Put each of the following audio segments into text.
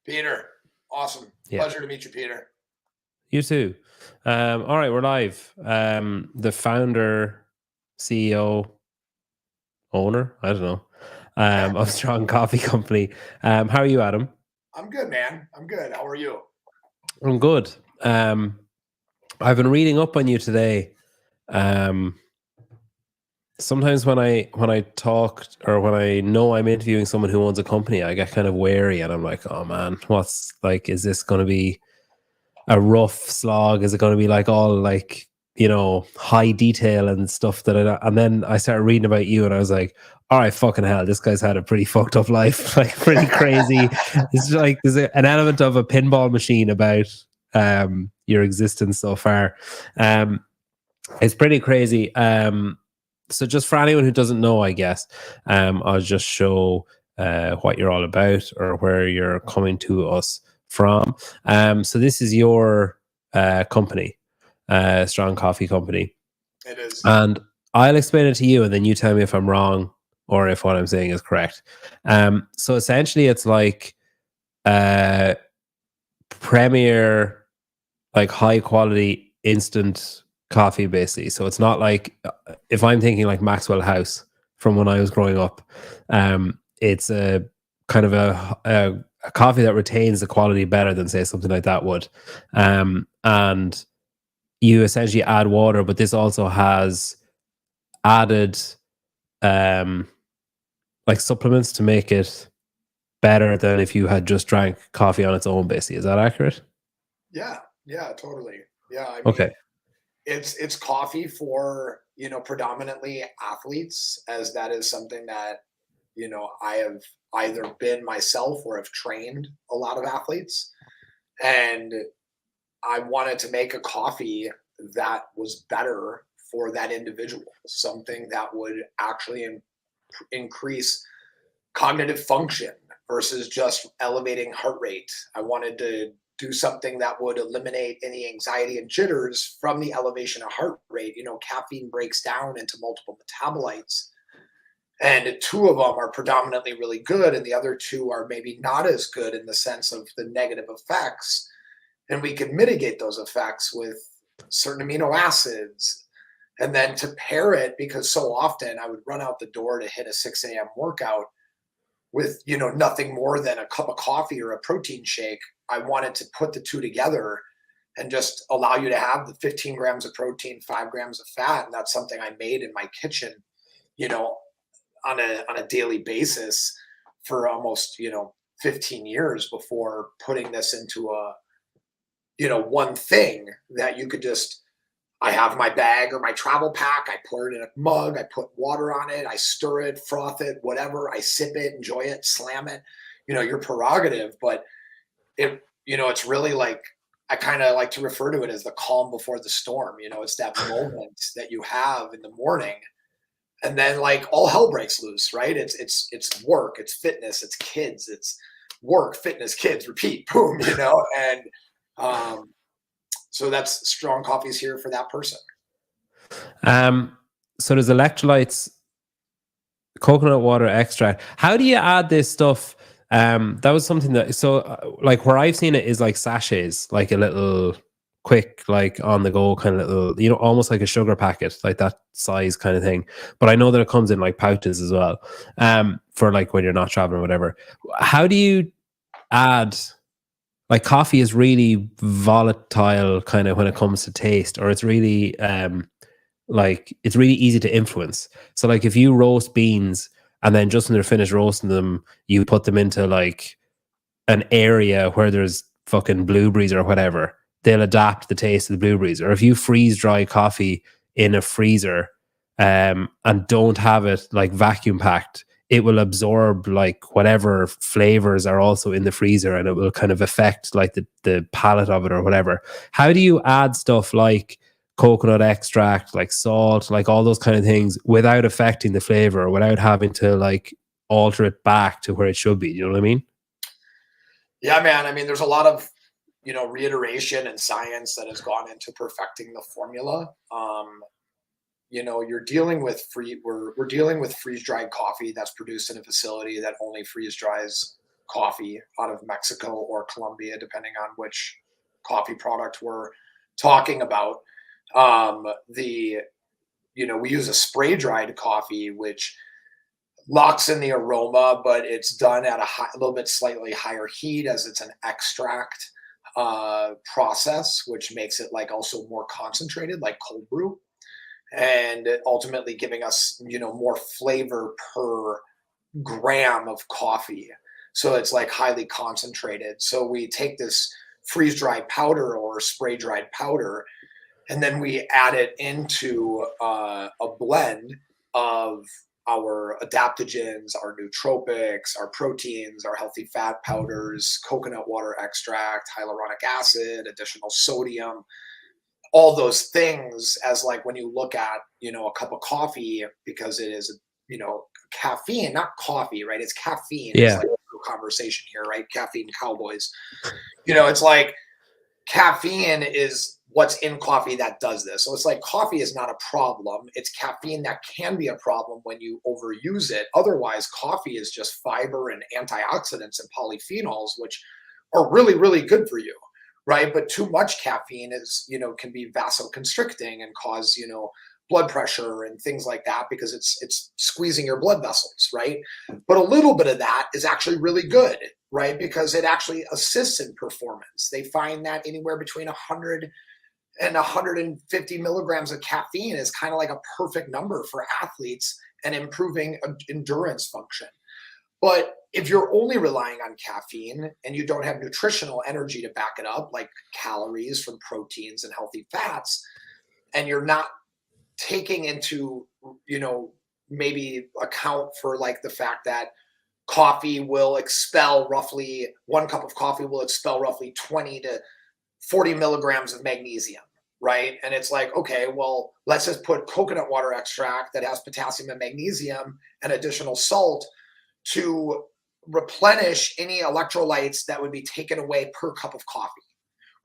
Peter, awesome. Yeah. Pleasure to meet you, Peter. You too. All right, we're live. The founder, CEO, owner, I don't know, of Strong Coffee Company. How are you, Adam? I'm good, man. I'm good. How are you? I'm good. I've been reading up on you today. Sometimes when I talk or when I know I'm interviewing someone who owns a company, I get kind of wary and I'm like, oh man, what's like, is this going to be a rough slog? Is it going to be like all like, high detail and stuff and then I started reading about you and I was like, all right, fucking hell, this guy's had a pretty fucked up life, like pretty crazy. It's like there's an element of a pinball machine about your existence so far. It's pretty crazy. So just for anyone who doesn't know, I guess, I'll just show what you're all about or where you're coming to us from. So this is your company, Strong Coffee Company. It is. And I'll explain it to you and then you tell me if I'm wrong or if what I'm saying is correct. So essentially it's like premier, like high quality instant coffee basically. So it's not like if I'm thinking like Maxwell House from when I was growing up, it's a kind of a coffee that retains the quality better than say something like that would. And you essentially add water, but this also has added like supplements to make it better than if you had just drank coffee on its own basically. Is that accurate? Yeah, totally. Yeah, I mean, Okay. it's coffee for, predominantly athletes, as that is something that, I have either been myself or have trained a lot of athletes. And I wanted to make a coffee that was better for that individual, something that would actually increase cognitive function versus just elevating heart rate. I wanted to do something that would eliminate any anxiety and jitters from the elevation of heart rate. Caffeine breaks down into multiple metabolites, and two of them are predominantly really good, and the other two are maybe not as good in the sense of the negative effects. And we can mitigate those effects with certain amino acids. And then to pair it, because so often I would run out the door to hit a 6 a.m. workout with nothing more than a cup of coffee or a protein shake. I wanted to put the two together and just allow you to have the 15 grams of protein, 5 grams of fat. And that's something I made in my kitchen, on a daily basis for almost 15 years before putting this into a one thing that you could just, I have my bag or my travel pack. I pour it in a mug. I put water on it. I stir it, froth it, whatever. I sip it, enjoy it, slam it. Your prerogative. But it's really like, I kind of like to refer to it as the calm before the storm. It's that moment that you have in the morning, and then like all hell breaks loose, right? It's work, it's fitness, it's kids, it's work, fitness, kids, repeat, boom, and so that's Strong Coffee's here for that person. So there's electrolytes, coconut water extract. How do you add this stuff? That was something that, like where I've seen it is like sachets, like a little quick, like on the go kind of little, almost like a sugar packet, like that size kind of thing. But I know that it comes in like pouches as well, for like when you're not traveling or whatever. How do you add, like coffee is really volatile kind of when it comes to taste, or it's really, like it's really easy to influence. So like if you roast beans and then just when they're finished roasting them, you put them into like an area where there's fucking blueberries or whatever, they'll adapt the taste of the blueberries. Or if you freeze dry coffee in a freezer, and don't have it like vacuum packed, it will absorb like whatever flavors are also in the freezer and it will kind of affect like the palate of it or whatever. How do you add stuff like coconut extract, like salt, like all those kind of things without affecting the flavor or without having to like alter it back to where it should be? You know what I mean? Yeah, man. I mean, there's a lot of reiteration and science that has gone into perfecting the formula. You're dealing with we're dealing with freeze dried coffee that's produced in a facility that only freeze dries coffee out of Mexico or Colombia, depending on which coffee product we're talking about. We use a spray dried coffee, which locks in the aroma, but it's done at a little bit slightly higher heat, as it's an extract process, which makes it like also more concentrated, like cold brew, and ultimately giving us, more flavor per gram of coffee. So it's like highly concentrated. So we take this freeze dried powder or spray dried powder, and then we add it into a blend of our adaptogens, our nootropics, our proteins, our healthy fat powders, coconut water extract, hyaluronic acid, additional sodium, all those things. As like when you look at, a cup of coffee, because it is, caffeine, not coffee, right? It's caffeine. It's Yeah. like a conversation here, right? Caffeine cowboys. It's like caffeine is what's in coffee that does this. So it's like coffee is not a problem. It's caffeine that can be a problem when you overuse it. Otherwise, coffee is just fiber and antioxidants and polyphenols, which are really, really good for you, right? But too much caffeine is, can be vasoconstricting and cause, blood pressure and things like that, because it's squeezing your blood vessels, right? But a little bit of that is actually really good, right? Because it actually assists in performance. They find that anywhere between 100 and 150 milligrams of caffeine is kind of like a perfect number for athletes and improving endurance function. But if you're only relying on caffeine and you don't have nutritional energy to back it up, like calories from proteins and healthy fats, and you're not taking into, maybe account for like the fact that coffee will expel roughly, one cup of coffee will expel roughly 20 to 40 milligrams of magnesium, right? And it's like, okay, well, let's just put coconut water extract that has potassium and magnesium and additional salt to replenish any electrolytes that would be taken away per cup of coffee,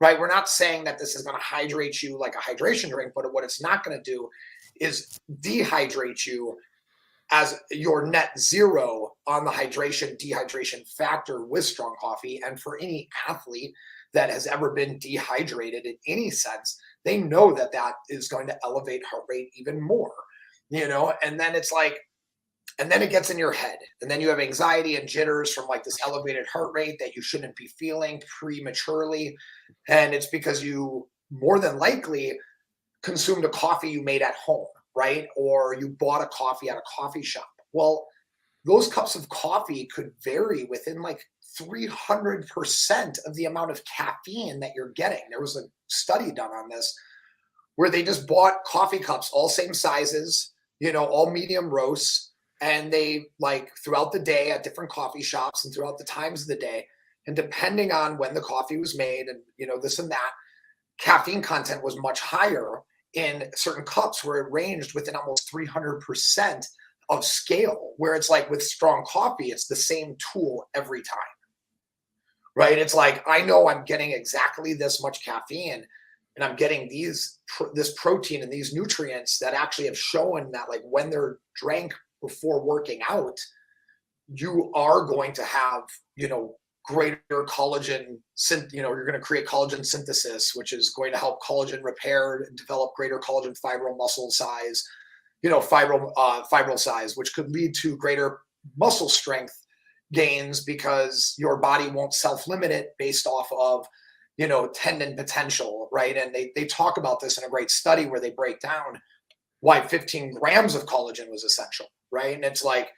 right? We're not saying that this is going to hydrate you like a hydration drink, but what it's not going to do is dehydrate you, as your net zero on the dehydration factor with strong coffee. And for any athlete that has ever been dehydrated in any sense, they know that that is going to elevate heart rate even more, and then it's like, and then it gets in your head, and then you have anxiety and jitters from like this elevated heart rate that you shouldn't be feeling prematurely. And it's because you more than likely consumed a coffee you made at home, right? Or you bought a coffee at a coffee shop. Well, those cups of coffee could vary within like 300% of the amount of caffeine that you're getting. There was a study done on this where they just bought coffee cups, all same sizes, all medium roasts, and they like throughout the day at different coffee shops and throughout the times of the day, and depending on when the coffee was made and this and that, caffeine content was much higher in certain cups, where it ranged within almost 300% of scale, where it's like with strong coffee, it's the same tool every time, right? It's like, I know I'm getting exactly this much caffeine, and I'm getting this protein and these nutrients that actually have shown that like when they're drank before working out, you are going to have, greater collagen, you're going to create collagen synthesis, which is going to help collagen repair and develop greater collagen fibril muscle size, fibril size, which could lead to greater muscle strength gains, because your body won't self-limit it based off of, tendon potential, right? And they talk about this in a great study where they break down why 15 grams of collagen was essential, right? And it's like,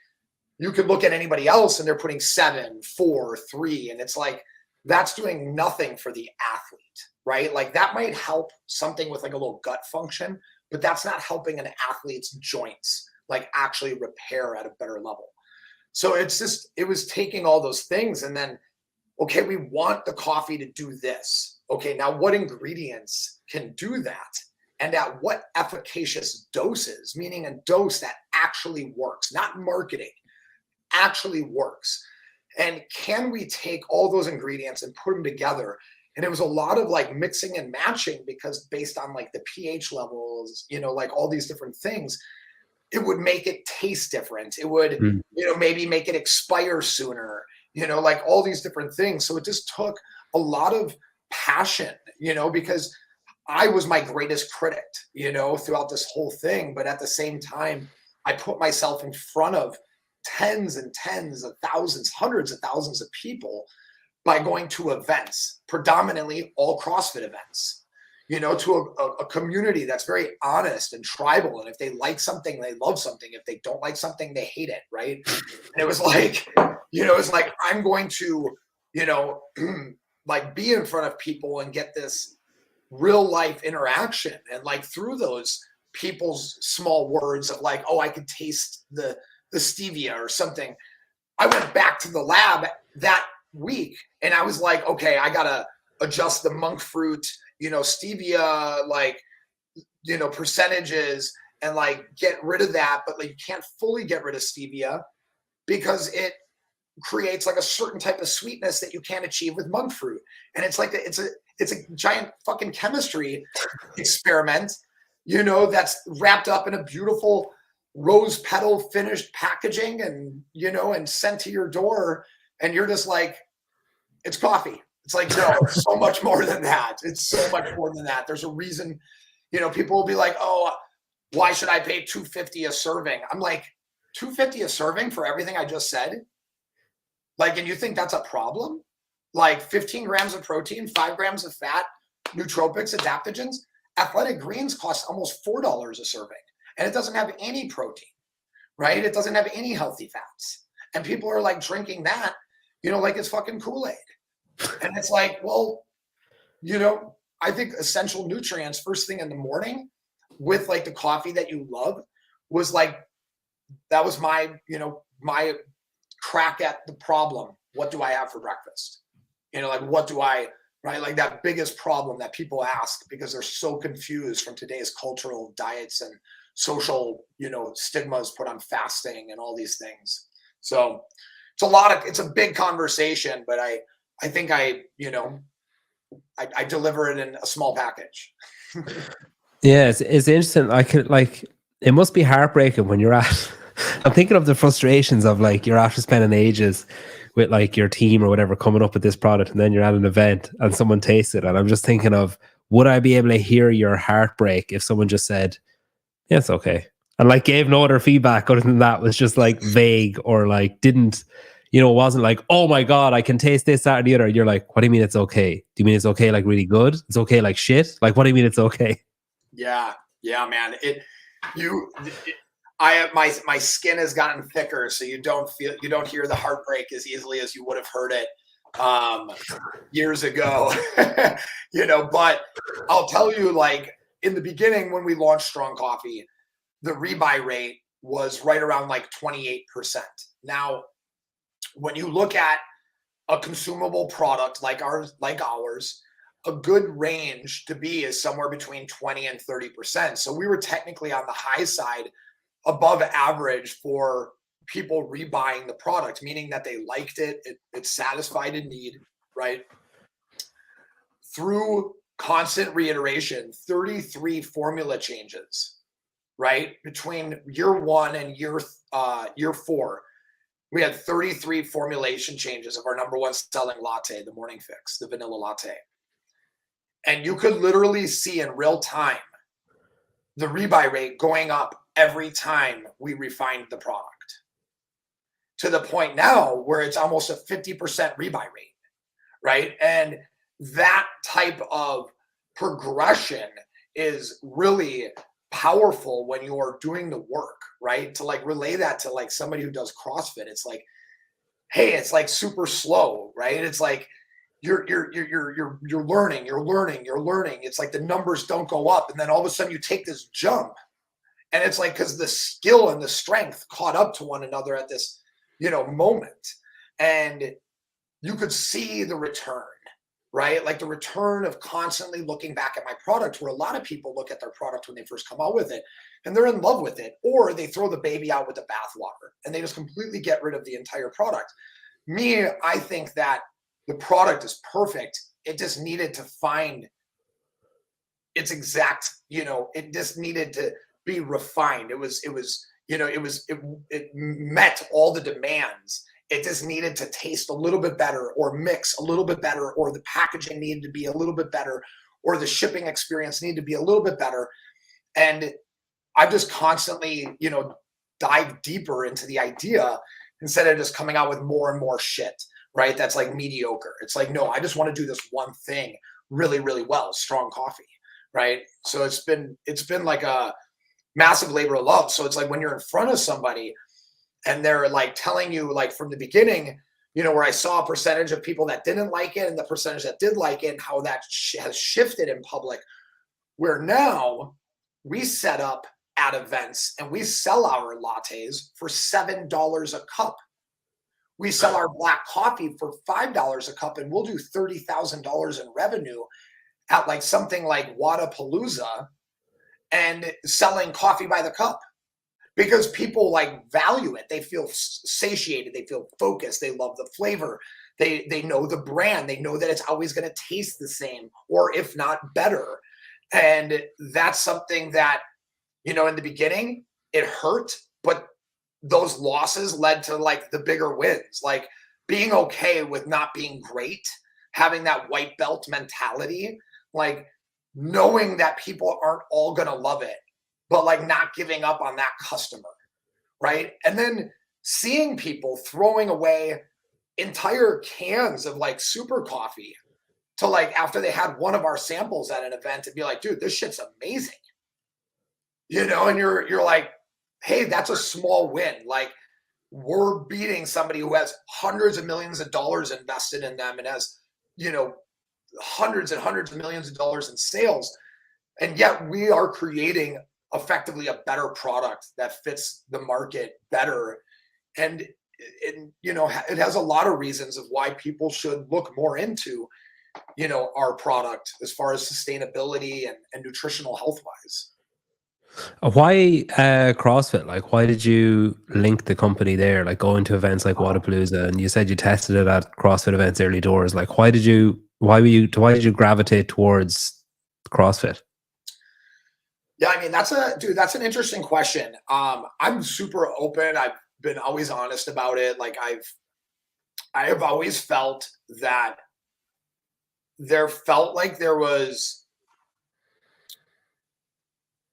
you could look at anybody else and they're putting 7, 4, 3, and it's like, that's doing nothing for the athlete, right? Like that might help something with like a little gut function, but that's not helping an athlete's joints like actually repair at a better level. So it was taking all those things, and then, okay, we want the coffee to do this. Okay, now what ingredients can do that? And at what efficacious doses, meaning a dose that actually works, not marketing, actually works. And can we take all those ingredients and put them together? And it was a lot of like mixing and matching, because based on like the pH levels, like all these different things, it would make it taste different. It would, maybe make it expire sooner. like all these different things. So it just took a lot of passion, because I was my greatest critic, throughout this whole thing. But at the same time, I put myself in front of tens and tens of thousands, hundreds of thousands of people by going to events, predominantly all CrossFit events, to a community that's very honest and tribal. And if they like something, they love something. If they don't like something, they hate it, right? And it was like, it's like, I'm going to, like be in front of people and get this real life interaction. And like through those people's small words of like, oh, I could taste the stevia or something. I went back to the lab that week and I was like, okay, I gotta adjust the monk fruit, stevia, like, percentages and like get rid of that. But like, you can't fully get rid of stevia because it creates like a certain type of sweetness that you can't achieve with monk fruit. And it's like, it's a giant fucking chemistry experiment, that's wrapped up in a beautiful rose petal finished packaging and, and sent to your door. And you're just like, it's coffee. It's like, no, it's so much more than that. It's so much more than that. There's a reason, people will be like, oh, why should I pay $2.50 a serving? I'm like, $2.50 a serving for everything I just said? Like, and you think that's a problem? Like 15 grams of protein, 5 grams of fat, nootropics, adaptogens. Athletic greens cost almost $4 a serving. And it doesn't have any protein, right? It doesn't have any healthy fats. And people are like drinking that, like it's fucking Kool-Aid. And it's like, well, I think essential nutrients first thing in the morning with like the coffee that you love was like, that was my, my crack at the problem. What do I have for breakfast? Like, what do I, right? Like that biggest problem that people ask because they're so confused from today's cultural diets and social, stigmas put on fasting and all these things. So it's a big conversation, but I think I deliver it in a small package. Yeah, it's interesting. I could it must be heartbreaking when you're at, I'm thinking of the frustrations of like, you're after spending ages with like your team or whatever coming up with this product and then you're at an event and someone tastes it. And I'm just thinking of, would I be able to hear your heartbreak if someone just said, yeah, it's okay. And like gave no other feedback other than that, was just like vague or like didn't, wasn't like, oh my God, I can taste this, that, or the other. You're like, what do you mean it's okay? Do you mean it's okay like really good? It's okay like shit? Like, what do you mean it's okay? Yeah, man. My skin has gotten thicker, so you don't hear the heartbreak as easily as you would have heard it years ago. But I'll tell you, like in the beginning when we launched Strong Coffee, the rebuy rate was right around like 28%. Now, when you look at a consumable product like ours, a good range to be is somewhere between 20 and 30%. So we were technically on the high side, above average for people rebuying the product, meaning that they liked it, it satisfied a need, right? Through constant reiteration, 33 formula changes, right? Between year 1 and year 4, we had 33 formulation changes of our number one selling latte, the Morning Fix, the vanilla latte. And you could literally see in real time the rebuy rate going up every time we refined the product, to the point now where it's almost a 50% rebuy rate, right? And that type of progression is really powerful when you're doing the work, right? To like relay that to like somebody who does CrossFit, it's like, hey, it's like super slow, right? It's like you're learning. It's like the numbers don't go up, and then all of a sudden you take this jump, and it's like because the skill and the strength caught up to one another at this, moment, and you could see the return, right? Like the return of constantly looking back at my product, where a lot of people look at their product when they first come out with it and they're in love with it, or they throw the baby out with the bathwater and they just completely get rid of the entire product. Me, I think that the product is perfect. It just needed to find its exact, it just needed to be refined. It met all the demands it just needed to taste a little bit better, or mix a little bit better, or the packaging needed to be a little bit better, or the shipping experience needed to be a little bit better. And I've just constantly, dive deeper into the idea instead of just coming out with more and more shit, right? That's like mediocre. It's like, no, I just want to do this one thing really, really well, strong coffee, right? So it's been like a massive labor of love. So it's like when you're in front of somebody and they're like telling you, like from the beginning, where I saw a percentage of people that didn't like it and the percentage that did like it, and how that has shifted in public, where now we set up at events and we sell our lattes for $7 a cup. We sell our black coffee for $5 a cup, and we'll do $30,000 in revenue at like something like Wadapalooza, and selling coffee by the cup, because people like value it. They feel satiated. They feel focused. They love the flavor. They know the brand. They know that it's always going to taste the same, or if not better. And that's something that, in the beginning, it hurt, but those losses led to like the bigger wins, like being okay with not being great, having that white belt mentality, like knowing that people aren't all going to love it, but like not giving up on that customer, right? And then seeing people throwing away entire cans of like super coffee to like after they had one of our samples at an event and be like, dude, this shit's amazing. And you're like, hey, that's a small win. Like, we're beating somebody who has hundreds of millions of dollars invested in them and has, hundreds and hundreds of millions of dollars in sales. And yet we are creating effectively a better product that fits the market better. And it has a lot of reasons of why people should look more into, our product as far as sustainability and nutritional health wise. Why CrossFit? Like, why did you link the company there? Like, going to events like Wadapalooza, and you said you tested it at CrossFit events early doors. Like, why did you gravitate towards CrossFit? Yeah, I mean, that's an interesting question. I'm super open. I've been always honest about it. Like I have always felt that there was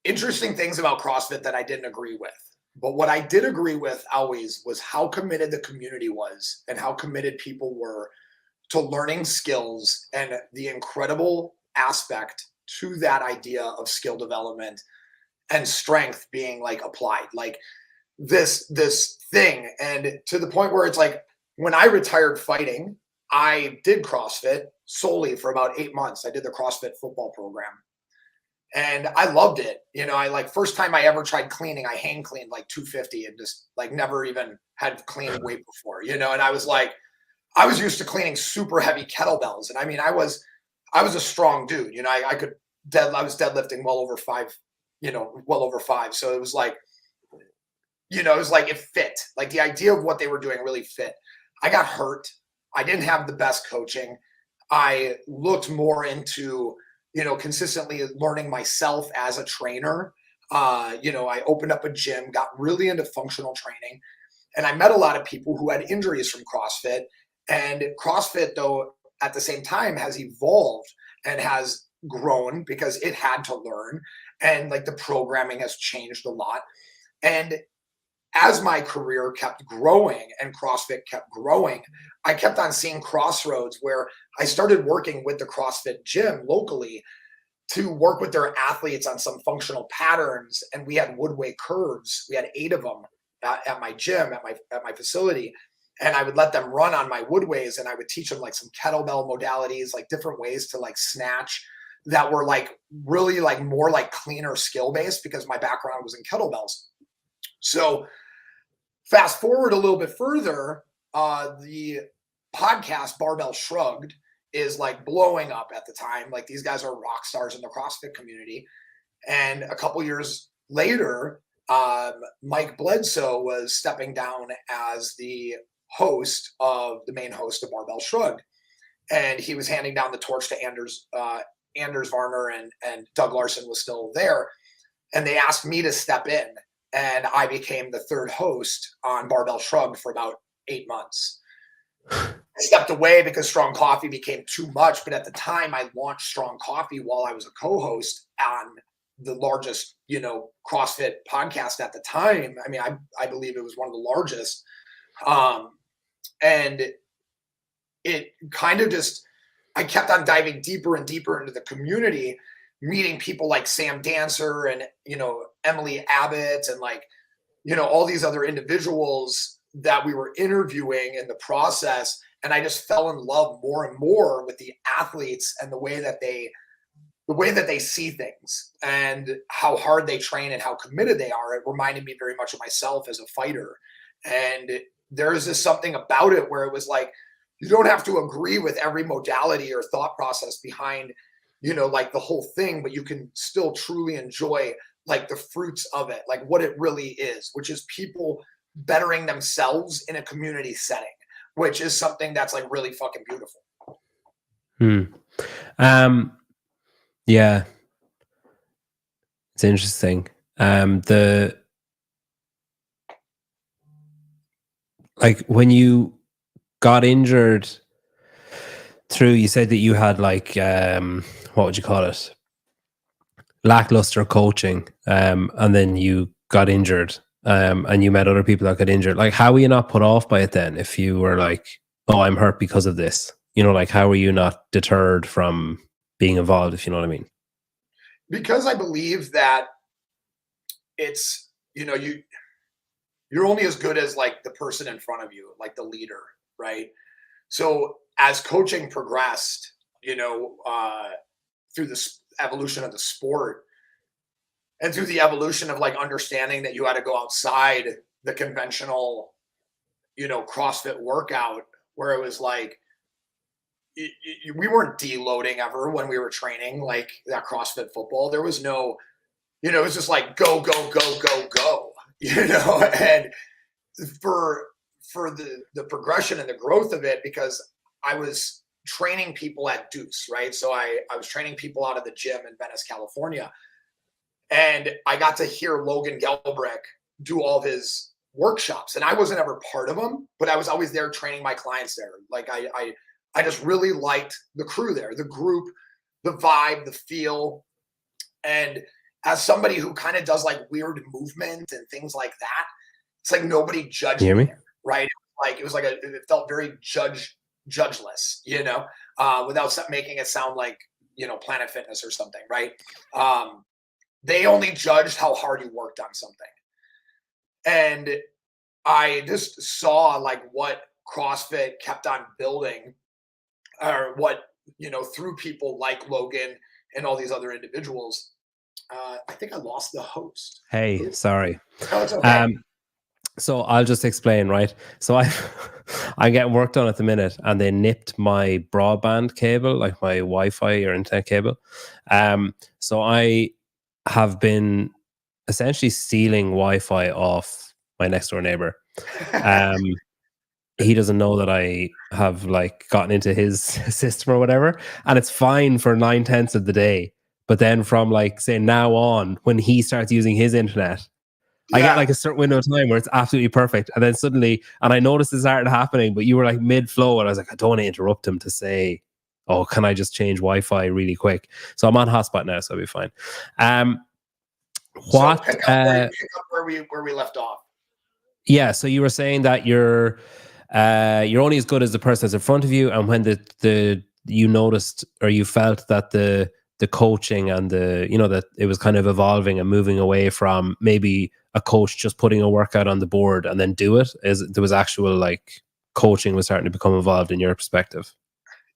interesting things about CrossFit that I didn't agree with. But what I did agree with always was how committed the community was and how committed people were to learning skills, and the incredible aspect to that idea of skill development and strength being like applied, like this thing. And to the point where it's like, when I retired fighting, I did CrossFit solely for about 8 months. I did the CrossFit football program. And I loved it. I like, first time I ever tried cleaning, I hang cleaned like 250 and just like never even had cleaned weight before, and I was like, I was used to cleaning super heavy kettlebells. And I mean, I was a strong dude, I was deadlifting well over five. So it was like, it fit. Like the idea of what they were doing really fit. I got hurt. I didn't have the best coaching. I looked more into, consistently learning myself as a trainer. I opened up a gym, got really into functional training, and I met a lot of people who had injuries from CrossFit. And CrossFit, though, at the same time has evolved and has grown because it had to learn. And like the programming has changed a lot. And as my career kept growing and CrossFit kept growing, I kept on seeing crossroads where I started working with the CrossFit gym locally to work with their athletes on some functional patterns. And we had woodway curves. We had 8 of them at my gym, at my facility. And I would let them run on my woodways, and I would teach them like some kettlebell modalities, like different ways to like snatch that were like really like more like cleaner skill based, because my background was in kettlebells. So fast forward a little bit further, the podcast Barbell Shrugged is like blowing up at the time. Like, these guys are rock stars in the CrossFit community. And a couple years later, Mike Bledsoe was stepping down as the main host of Barbell Shrugged. And he was handing down the torch to Anders Varner, and Doug Larson was still there. And they asked me to step in. And I became the 3rd host on Barbell Shrugged for about 8 months. I stepped away because Strong Coffee became too much. But at the time, I launched Strong Coffee while I was a co-host on the largest, CrossFit podcast at the time. I mean, I believe it was one of the largest. And it kind of just, I kept on diving deeper and deeper into the community, meeting people like Sam Dancer and, Emily Abbott and all these other individuals that we were interviewing in the process. And I just fell in love more and more with the athletes and the way that they see things and how hard they train and how committed they are. It reminded me very much of myself as a fighter. And there's just something about it where it was like, you don't have to agree with every modality or thought process behind, the whole thing, but you can still truly enjoy the fruits of it, like what it really is, which is people bettering themselves in a community setting, which is something that's really fucking beautiful. Yeah, it's interesting. When you got injured you said that you had what would you call it? Lackluster coaching. And then you got injured. And you met other people that got injured. How were you not put off by it then? If you were oh, I'm hurt because of this, how were you not deterred from being involved, if you know what I mean? Because I believe that it's, you're only as good as the person in front of you, the leader, right? So as coaching progressed, through the evolution of the sport and through the evolution of understanding that you had to go outside the conventional, CrossFit workout, where it was we weren't deloading ever when we were training that CrossFit football. There was no, it was just go, go, go, go, go, and for the progression and the growth of it, because I was training people at Deuce, right? So I was training people out of the gym in Venice, California. And I got to hear Logan Gelbrick do all of his workshops. And I wasn't ever part of them, but I was always there training my clients there. I just really liked the crew there, the group, the vibe, the feel. And as somebody who kind of does weird movement and things like that, it's nobody judged me, right? It felt very judgeless, without making it sound like, Planet Fitness or something, right? They only judged how hard you worked on something. And I just saw what CrossFit kept on building, or what, through people like Logan and all these other individuals. I think I lost the host. Hey, sorry. No, it's okay. So I'll just explain, right? So I'm getting work done at the minute, and they nipped my broadband cable, my Wi-Fi or internet cable. So I have been essentially stealing Wi-Fi off my next door neighbor. He doesn't know that I have gotten into his system or whatever, and it's fine for 9/10 of the day. But then from say now on, when he starts using his internet, I get a certain window of time where it's absolutely perfect. And then suddenly, and I noticed it started happening, but you were mid-flow, and I was I don't want to interrupt him to say, oh, can I just change Wi-Fi really quick? So I'm on hotspot now, so I'll be fine. So pick up where we left off. Yeah, so you were saying that you're only as good as the person that's in front of you, and when you noticed or you felt that the coaching and that it was kind of evolving and moving away from maybe a coach just putting a workout on the board and then do it, there was actual coaching was starting to become involved in your perspective.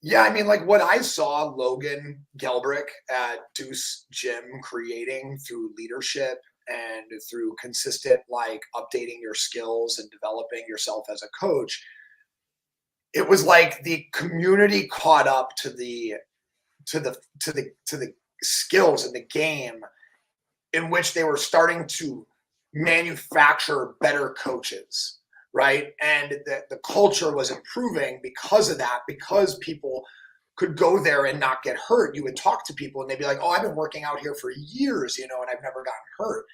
Yeah, I mean, what I saw Logan Gelbrick at Deuce Gym creating through leadership and through consistent updating your skills and developing yourself as a coach, it was the community caught up to the skills in the game, in which they were starting to manufacture better coaches, right? And the culture was improving because of that, because people could go there and not get hurt. You would talk to people and they'd be like, oh, I've been working out here for years, and I've never gotten hurt.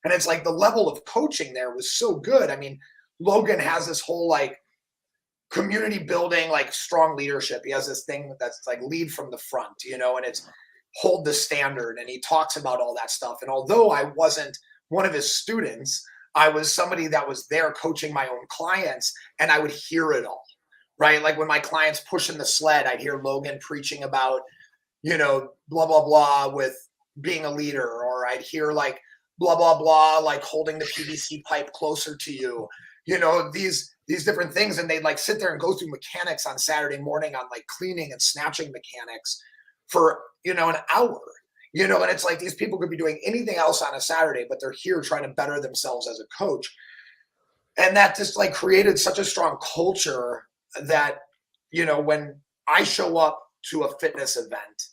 And it's the level of coaching there was so good. I mean, Logan has this whole community building, like strong leadership. He has this thing that's like lead from the front, and it's hold the standard. And he talks about all that stuff. And although I wasn't one of his students, I was somebody that was there coaching my own clients, and I would hear it all, right? Like when my clients pushing the sled, I'd hear Logan preaching about, blah, blah, blah with being a leader, or I'd hear like blah, blah, blah, like holding the PVC pipe closer to you, these different things. And they'd like sit there and go through mechanics on Saturday morning on like cleaning and snatching mechanics for, an hour, and it's like these people could be doing anything else on a Saturday, but they're here trying to better themselves as a coach. And that just like created such a strong culture that, when I show up to a fitness event,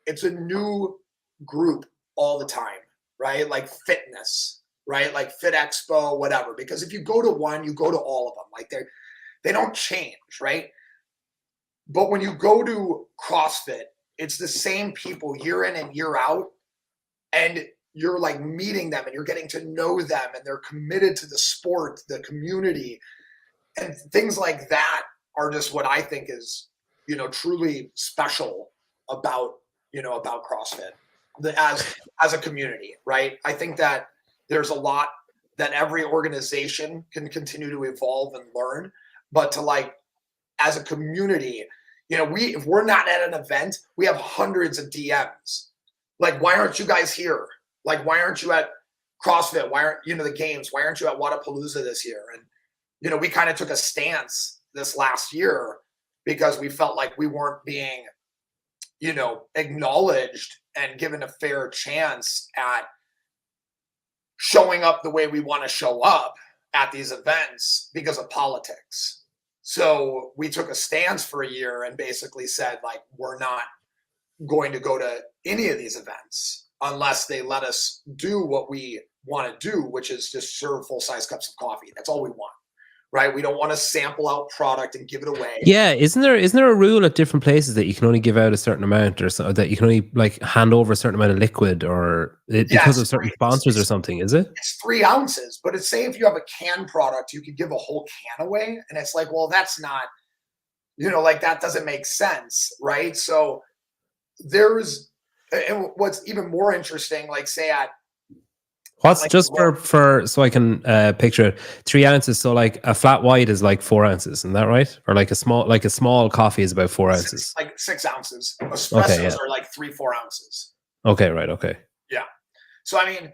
it's a new group all the time, right? Like fitness, right? Like Fit Expo, whatever. Because if you go to one, you go to all of them. Like they don't change, right? But when you go to CrossFit, it's the same people year in and year out. And you're like meeting them and you're getting to know them, and they're committed to the sport, the community, and things like that are just what I think is, truly special about, about CrossFit as a community, right? I think that there's a lot that every organization can continue to evolve and learn, but to like, as a community, if we're not at an event, we have hundreds of DMs. Like, why aren't you guys here? Like, why aren't you at CrossFit? Why aren't, the games? Why aren't you at Wadapalooza this year? And, we kind of took a stance this last year because we felt like we weren't being, acknowledged and given a fair chance at showing up the way we want to show up at these events because of politics. So we took a stance for a year and basically said, like, we're not going to go to any of these events unless they let us do what we want to do, which is just serve full-size cups of coffee. That's all we want, right? We don't want to sample out product and give it away. Yeah, isn't there a rule at different places that you can only give out a certain amount, or so, that you can only like hand over a certain amount of liquid, or because of certain sponsors or something? Is it? It's 3 ounces, but it's say if you have a canned product, you could give a whole can away, and it's like, well, that's not, like that doesn't make sense, right? So and what's even more interesting, like say at what's like, just for so I can picture it, 3 ounces. So like a flat white is like 4 ounces, isn't that right? Or like a small coffee is about 4 ounces. Like 6 ounces. Espressos are like 3-4 ounces. Okay, right. Okay. Yeah. So I mean,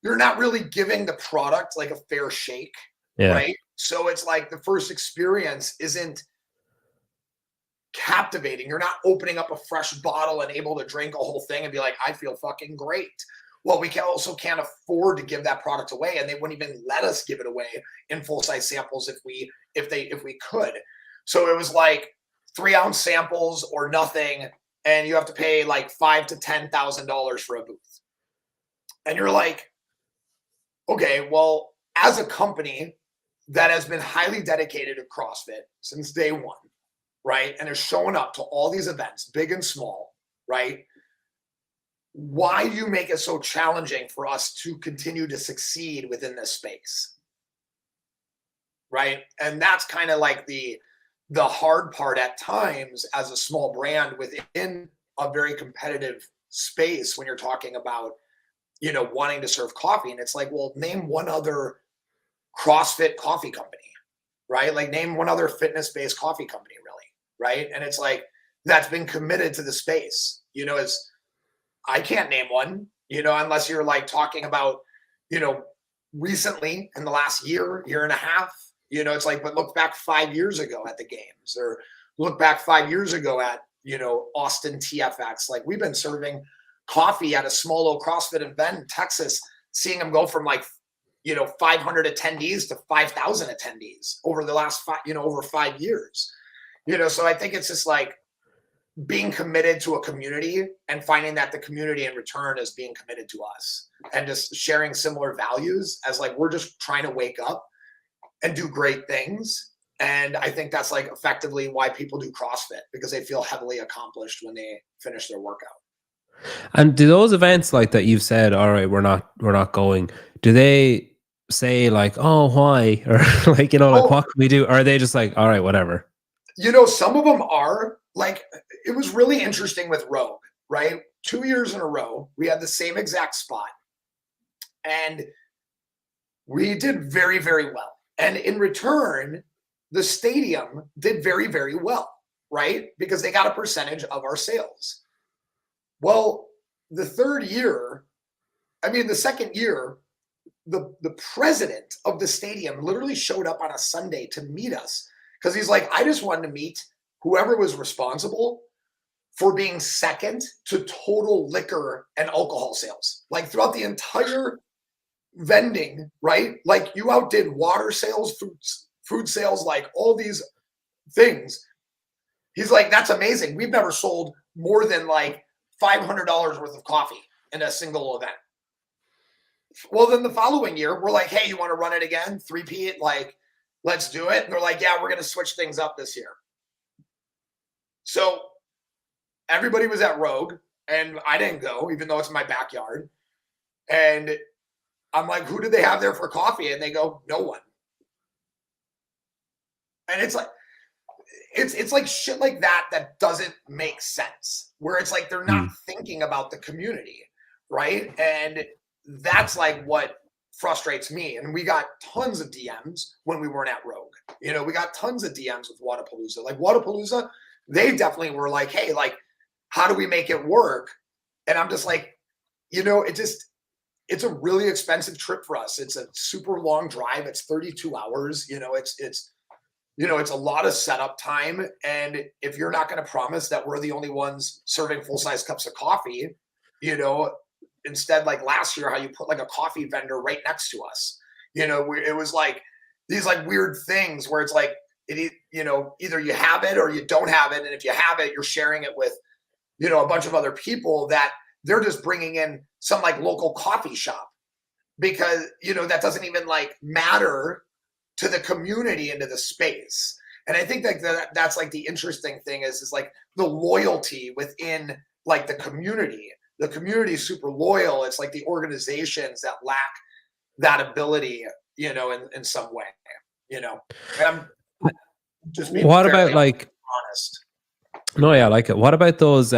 you're not really giving the product like a fair shake, right? So it's like the first experience isn't captivating. You're not opening up a fresh bottle and able to drink a whole thing and be like, I feel fucking great. Well, we can't afford to give that product away, and they wouldn't even let us give it away in full-size samples if we could. So it was like 3-ounce samples or nothing, and you have to pay like $5,000 to $10,000 for a booth. And you're like, okay, well, as a company that has been highly dedicated to CrossFit since day one, right, and is showing up to all these events, big and small, right? Why do you make it so challenging for us to continue to succeed within this space? Right. And that's kind of like the hard part at times as a small brand within a very competitive space when you're talking about, wanting to serve coffee. And it's like, well, name one other CrossFit coffee company, right? Like name one other fitness-based coffee company, really, right? And it's like, that's been committed to the space, I can't name one, unless you're like talking about, recently in the last year and a half, it's like, but look back 5 years ago at the games, or look back 5 years ago at, Austin TFX. Like we've been serving coffee at a small little CrossFit event in Texas, seeing them go from like, 500 attendees to 5,000 attendees over the last over 5 years, so I think it's just like, being committed to a community and finding that the community in return is being committed to us, and just sharing similar values as like, we're just trying to wake up and do great things. And I think that's like effectively why people do CrossFit, because they feel heavily accomplished when they finish their workout. And do those events like that you've said, all right, we're not going, do they say like, oh, why? Or like, you know, like, Oh, what can we do? Or are they just like, all right, whatever? some of them are like, it was really interesting with Rogue, right? 2 years in a row, we had the same exact spot and we did very, very well. And in return, the stadium did very, very well, right? Because they got a percentage of our sales. Well, the second year, the president of the stadium literally showed up on a Sunday to meet us because he's like, I just wanted to meet whoever was responsible for being second to total liquor and alcohol sales. Like throughout the entire vending, right? Like you outdid water sales, food sales, like all these things. He's like, that's amazing. We've never sold more than like $500 worth of coffee in a single event. Well, then the following year, we're like, hey, you want to run it again? 3P, like, let's do it. And they're like, yeah, we're going to switch things up this year. So everybody was at Rogue, and I didn't go, even though it's my backyard. And I'm like, who did they have there for coffee? And they go, no one. And it's like, it's like shit like that doesn't make sense. Where it's like they're not thinking about the community, right? And that's like what frustrates me. And we got tons of DMs when we weren't at Rogue. We got tons of DMs with Wodapalooza. Like Wodapalooza, they definitely were like, hey, like, how do we make it work? And I'm just like, it's a really expensive trip for us. It's a super long drive. It's 32 hours. It's a lot of setup time. And if you're not going to promise that we're the only ones serving full-size cups of coffee, instead, like last year, how you put like a coffee vendor right next to us, it was like these like weird things where it's like, either you have it or you don't have it. And if you have it, you're sharing it with, a bunch of other people that they're just bringing in some like local coffee shop because, that doesn't even like matter to the community and to the space. And I think that's like the interesting thing is like the loyalty within like the community. The community is super loyal. It's like the organizations that lack that ability, in some way, And I'm just being What about like honest. No, yeah, I like it. What about those?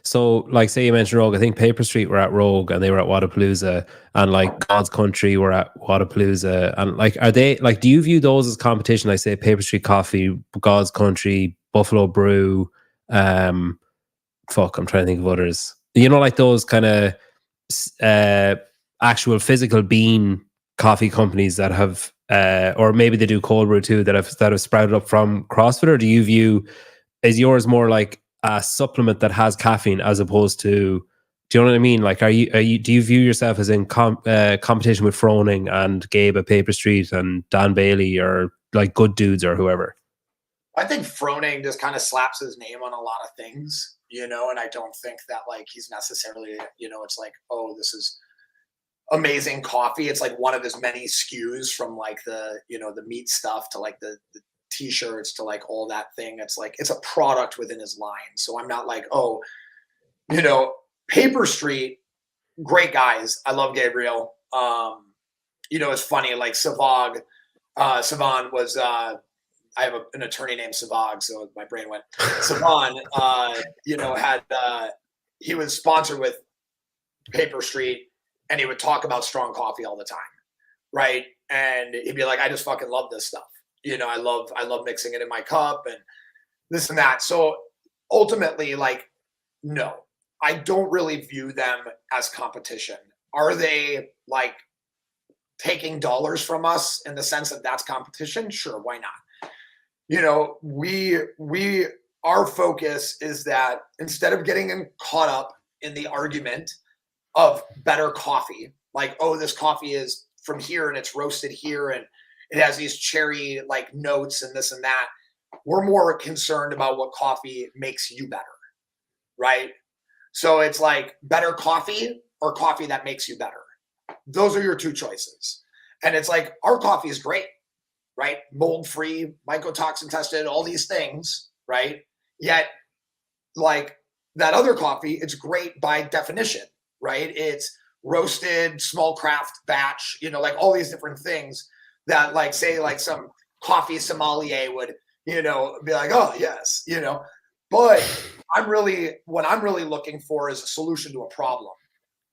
So like, say you mentioned Rogue. I think Paper Street were at Rogue, and they were at Wodapalooza, and like God's Country were at Wodapalooza, and like, are they like? Do you view those as competition? Like, say Paper Street Coffee, God's Country, Buffalo Brew. I'm trying to think of others. Like those kind of actual physical bean coffee companies that have, or maybe they do cold brew too, that have sprouted up from CrossFit. Or do you view? Is yours more like a supplement that has caffeine as opposed to, do you know what I mean? Like, do you view yourself as in competition with Froning and Gabe at Paper Street and Dan Bailey, or like Good Dudes or whoever? I think Froning just kind of slaps his name on a lot of things, and I don't think that like he's necessarily, it's like, oh, this is amazing coffee. It's like one of his many SKUs from like the, the meat stuff to like the T-shirts to like all that thing. It's like it's a product within his line. So I'm not like, oh, Paper Street, great guys. I love Gabriel. It's funny, like Savan was I have an attorney named Savag, so my brain went. Savan, he was sponsored with Paper Street, and he would talk about strong coffee all the time, right? And he'd be like, I just fucking love this stuff. I love mixing it in my cup and this and that. So ultimately, like, no, I don't really view them as competition. Are they like taking dollars from us in the sense that that's competition? Sure, why not? Our focus is that instead of getting caught up in the argument of better coffee, like, oh, this coffee is from here and it's roasted here and it has these cherry like notes and this and that. We're more concerned about what coffee makes you better, right? So it's like better coffee or coffee that makes you better. Those are your two choices. And it's like, our coffee is great, right? Mold-free, mycotoxin tested, all these things, right? Yet like that other coffee, it's great by definition, right? It's roasted, small craft batch, you know, like all these different things that like say like some coffee sommelier would, you know, be like, oh yes, you know, but what I'm really looking for is a solution to a problem,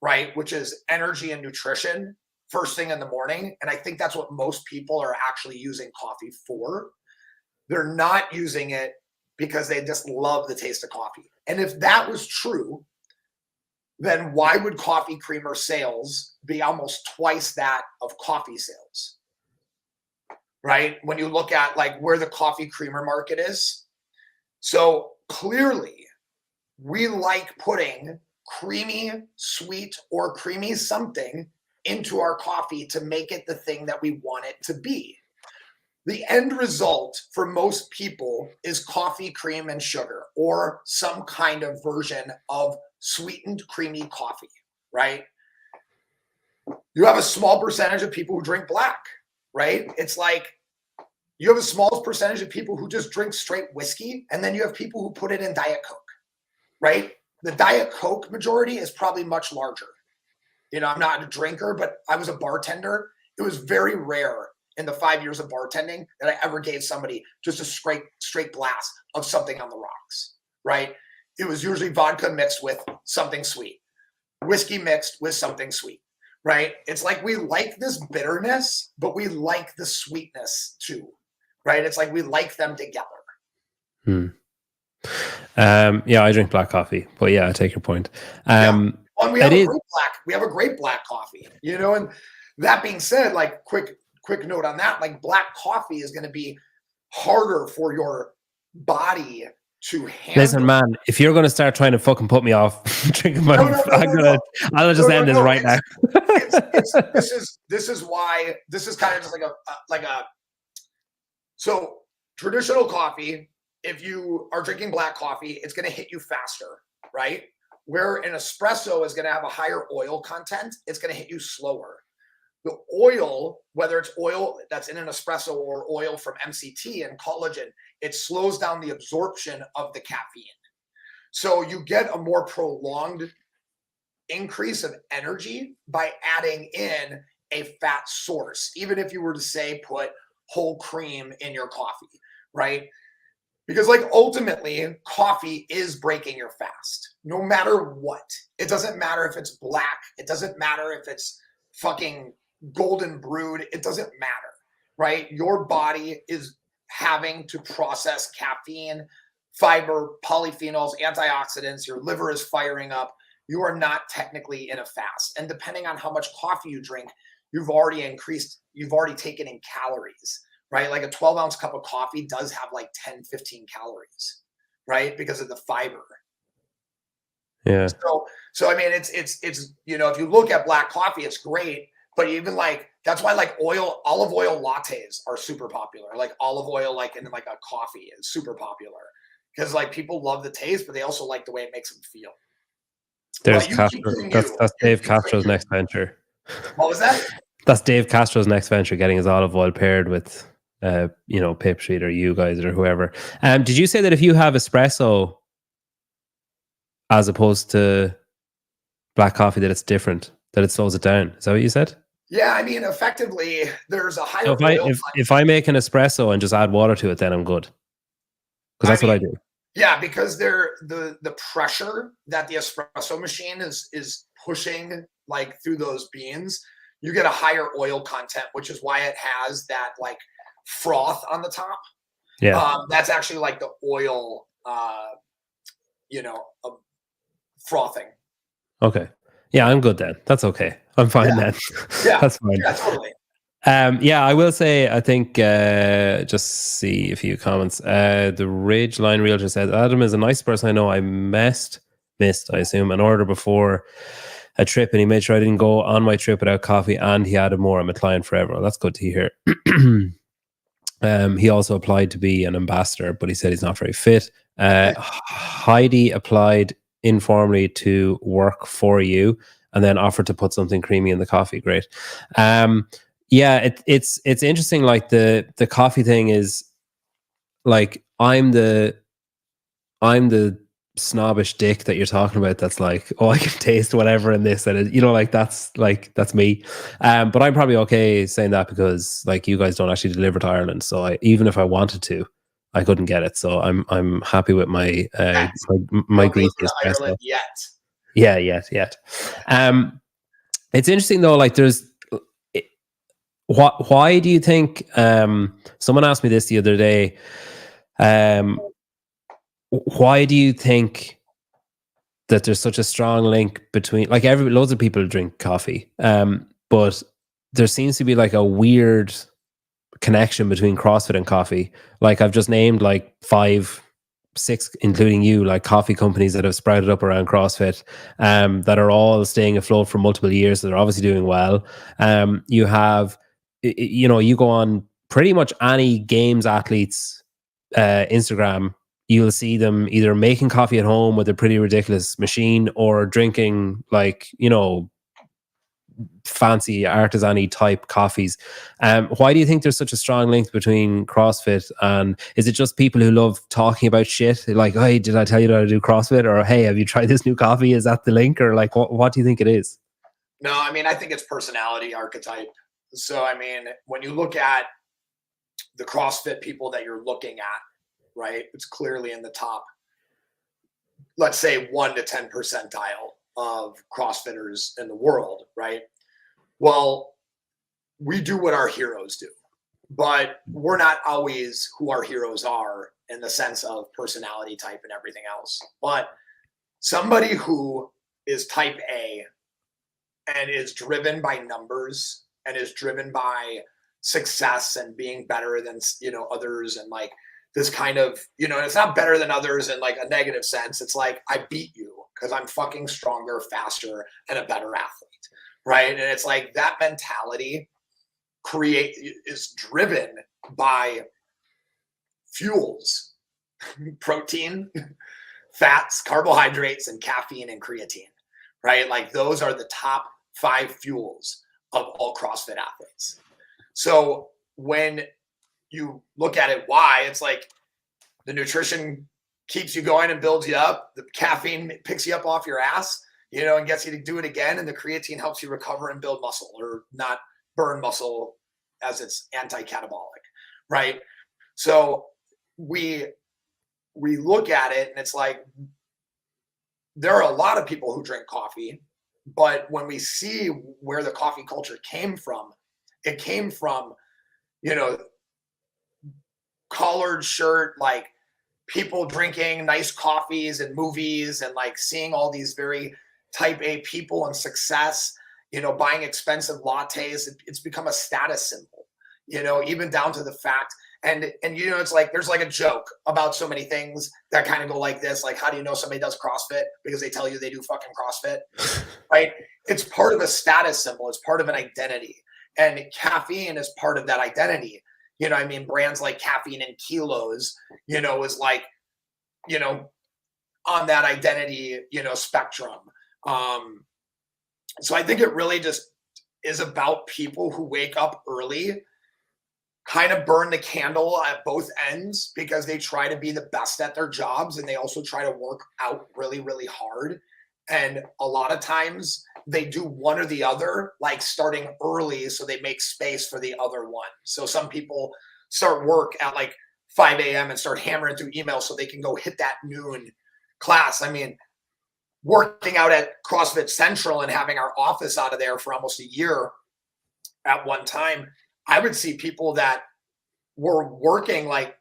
right? Which is energy and nutrition first thing in the morning. And I think that's what most people are actually using coffee for. They're not using it because they just love the taste of coffee. And if that was true, then why would coffee creamer sales be almost twice that of coffee sales? Right? When you look at like where the coffee creamer market is. So clearly, we like putting creamy, sweet, or creamy something into our coffee to make it the thing that we want it to be. The end result for most people is coffee, cream, and sugar, or some kind of version of sweetened, creamy coffee, right? You have a small percentage of people who drink black, right? It's like you have a small percentage of people who just drink straight whiskey, and then you have people who put it in Diet Coke, right? The Diet Coke majority is probably much larger. You know, I'm not a drinker, but I was a bartender. It was very rare in the 5 years of bartending that I ever gave somebody just a straight glass of something on the rocks, right? It was usually vodka mixed with something sweet, whiskey mixed with something sweet, right? It's like we like this bitterness, but we like the sweetness too, right? It's like we like them together. Yeah, I drink black coffee, but yeah, I take your point. And we have a great black coffee, you know, and that being said, like quick note on that, like black coffee is going to be harder for your body to handle. Listen, man, if you're going to start trying to fucking put me off drinking my, I'll just end this right now. This is why this is kind of just like a so traditional coffee. If you are drinking black coffee, it's going to hit you faster, right? Where an espresso is going to have a higher oil content, it's going to hit you slower. The oil, whether it's oil that's in an espresso or oil from MCT and collagen, it slows down the absorption of the caffeine. So you get a more prolonged increase of energy by adding in a fat source, even if you were to say put whole cream in your coffee, right? Because like ultimately coffee is breaking your fast no matter what. It doesn't matter if it's black. It doesn't matter if it's fucking golden brewed. It doesn't matter, right? Your body is having to process caffeine, fiber, polyphenols, antioxidants. Your liver is firing up. You are not technically in a fast. And depending on how much coffee you drink, you've already taken in calories, right? Like a 12-ounce cup of coffee does have like 10, 15 calories, right? Because of the fiber. Yeah. So I mean, it's you know, if you look at black coffee, it's great, but even like that's why like olive oil lattes are super popular. Like olive oil, like in like a coffee is super popular because like people love the taste, but they also like the way it makes them feel. There's Castro. That's Dave Castro's next venture. What was that? That's Dave Castro's next venture, getting his olive oil paired with, you know, Paper Street or you guys or whoever. Did you say that if you have espresso as opposed to black coffee, that it's different, that it slows it down? Is that what you said? Yeah, I mean, effectively, there's a higher. So if I make an espresso and just add water to it, then I'm good. Because that's what I do. Yeah, because the pressure that the espresso machine is pushing like through those beans, you get a higher oil content, which is why it has that like froth on the top. Yeah, that's actually like the oil, you know, frothing. Okay. Yeah, I'm good then. That's okay. I'm fine then. Yeah, that's fine. Yeah, totally. Yeah, I will say, I think, just see a few comments. The Ridgeline Realtor says, Adam is a nice person I know. I missed, I assume, an order before a trip, and he made sure I didn't go on my trip without coffee, and he added more. I'm a client forever. Well, that's good to hear. He also applied to be an ambassador, but he said he's not very fit. Heidi applied informally to work for you and then offered to put something creamy in the coffee. Great. Yeah, it's interesting. Like the coffee thing is like I'm the snobbish dick that you're talking about that's like, oh, I can taste whatever in this, and it, you know, like that's me. But I'm probably okay saying that because like you guys don't actually deliver to Ireland, so even if I wanted to, I couldn't get it. So I'm happy with my Yet. my Don't deliver greasy to espresso. Ireland yet. Yeah, yet. It's interesting though. Like, why do you think? Someone asked me this the other day. Why do you think that there's such a strong link between, like, loads of people drink coffee, but there seems to be like a weird connection between CrossFit and coffee? Like, I've just named like 5, 6, including you, like coffee companies that have sprouted up around CrossFit, that are all staying afloat for multiple years. So they're obviously doing well. You have, you know, you go on pretty much any games athletes Instagram, you'll see them either making coffee at home with a pretty ridiculous machine or drinking, like, you know, fancy artisan-y type coffees. Why do you think there's such a strong link between CrossFit, and is it just people who love talking about shit? Like, hey, did I tell you how to do CrossFit? Or, hey, have you tried this new coffee? Is that the link? Or like, what do you think it is? No, I mean, I think it's personality archetype. So, I mean, when you look at the CrossFit people that you're looking at, right, it's clearly in the top, let's say 1 to 10 percentile of CrossFitters in the world, right? Well, we do what our heroes do, but we're not always who our heroes are in the sense of personality type and everything else. But somebody who is type A and is driven by numbers and is driven by success and being better than, you know, others, and like this kind of, you know, and it's not better than others in like a negative sense. It's like, I beat you because I'm fucking stronger, faster, and a better athlete, right? And it's like that mentality is driven by fuels, protein, fats, carbohydrates, and caffeine and creatine, right? Like those are the top 5 fuels of all CrossFit athletes. So when you look at it, why, it's like the nutrition keeps you going and builds you up. The caffeine picks you up off your ass, you know, and gets you to do it again. And the creatine helps you recover and build muscle, or not burn muscle, as it's anti-catabolic, right? So we look at it and it's like, there are a lot of people who drink coffee, but when we see where the coffee culture came from, it came from, you know, collared shirt, like people drinking nice coffees and movies, and like seeing all these very type A people and success, you know, buying expensive lattes. It's become a status symbol, you know, even down to the fact, and you know, it's like there's like a joke about so many things that kind of go like this, like, how do you know somebody does CrossFit? Because they tell you they do fucking CrossFit, right? It's part of a status symbol. It's part of an identity, and caffeine is part of that identity. You know, I mean, brands like Caffeine and Kilos, you know, is like, you know, on that identity, you know, spectrum. So I think it really just is about people who wake up early, kind of burn the candle at both ends, because they try to be the best at their jobs, and they also try to work out really, really hard. And a lot of times they do one or the other, like starting early so they make space for the other one. So some people start work at like 5 a.m. and start hammering through emails so they can go hit that noon class. I mean, working out at CrossFit Central and having our office out of there for almost a year at one time, I would see people that were working like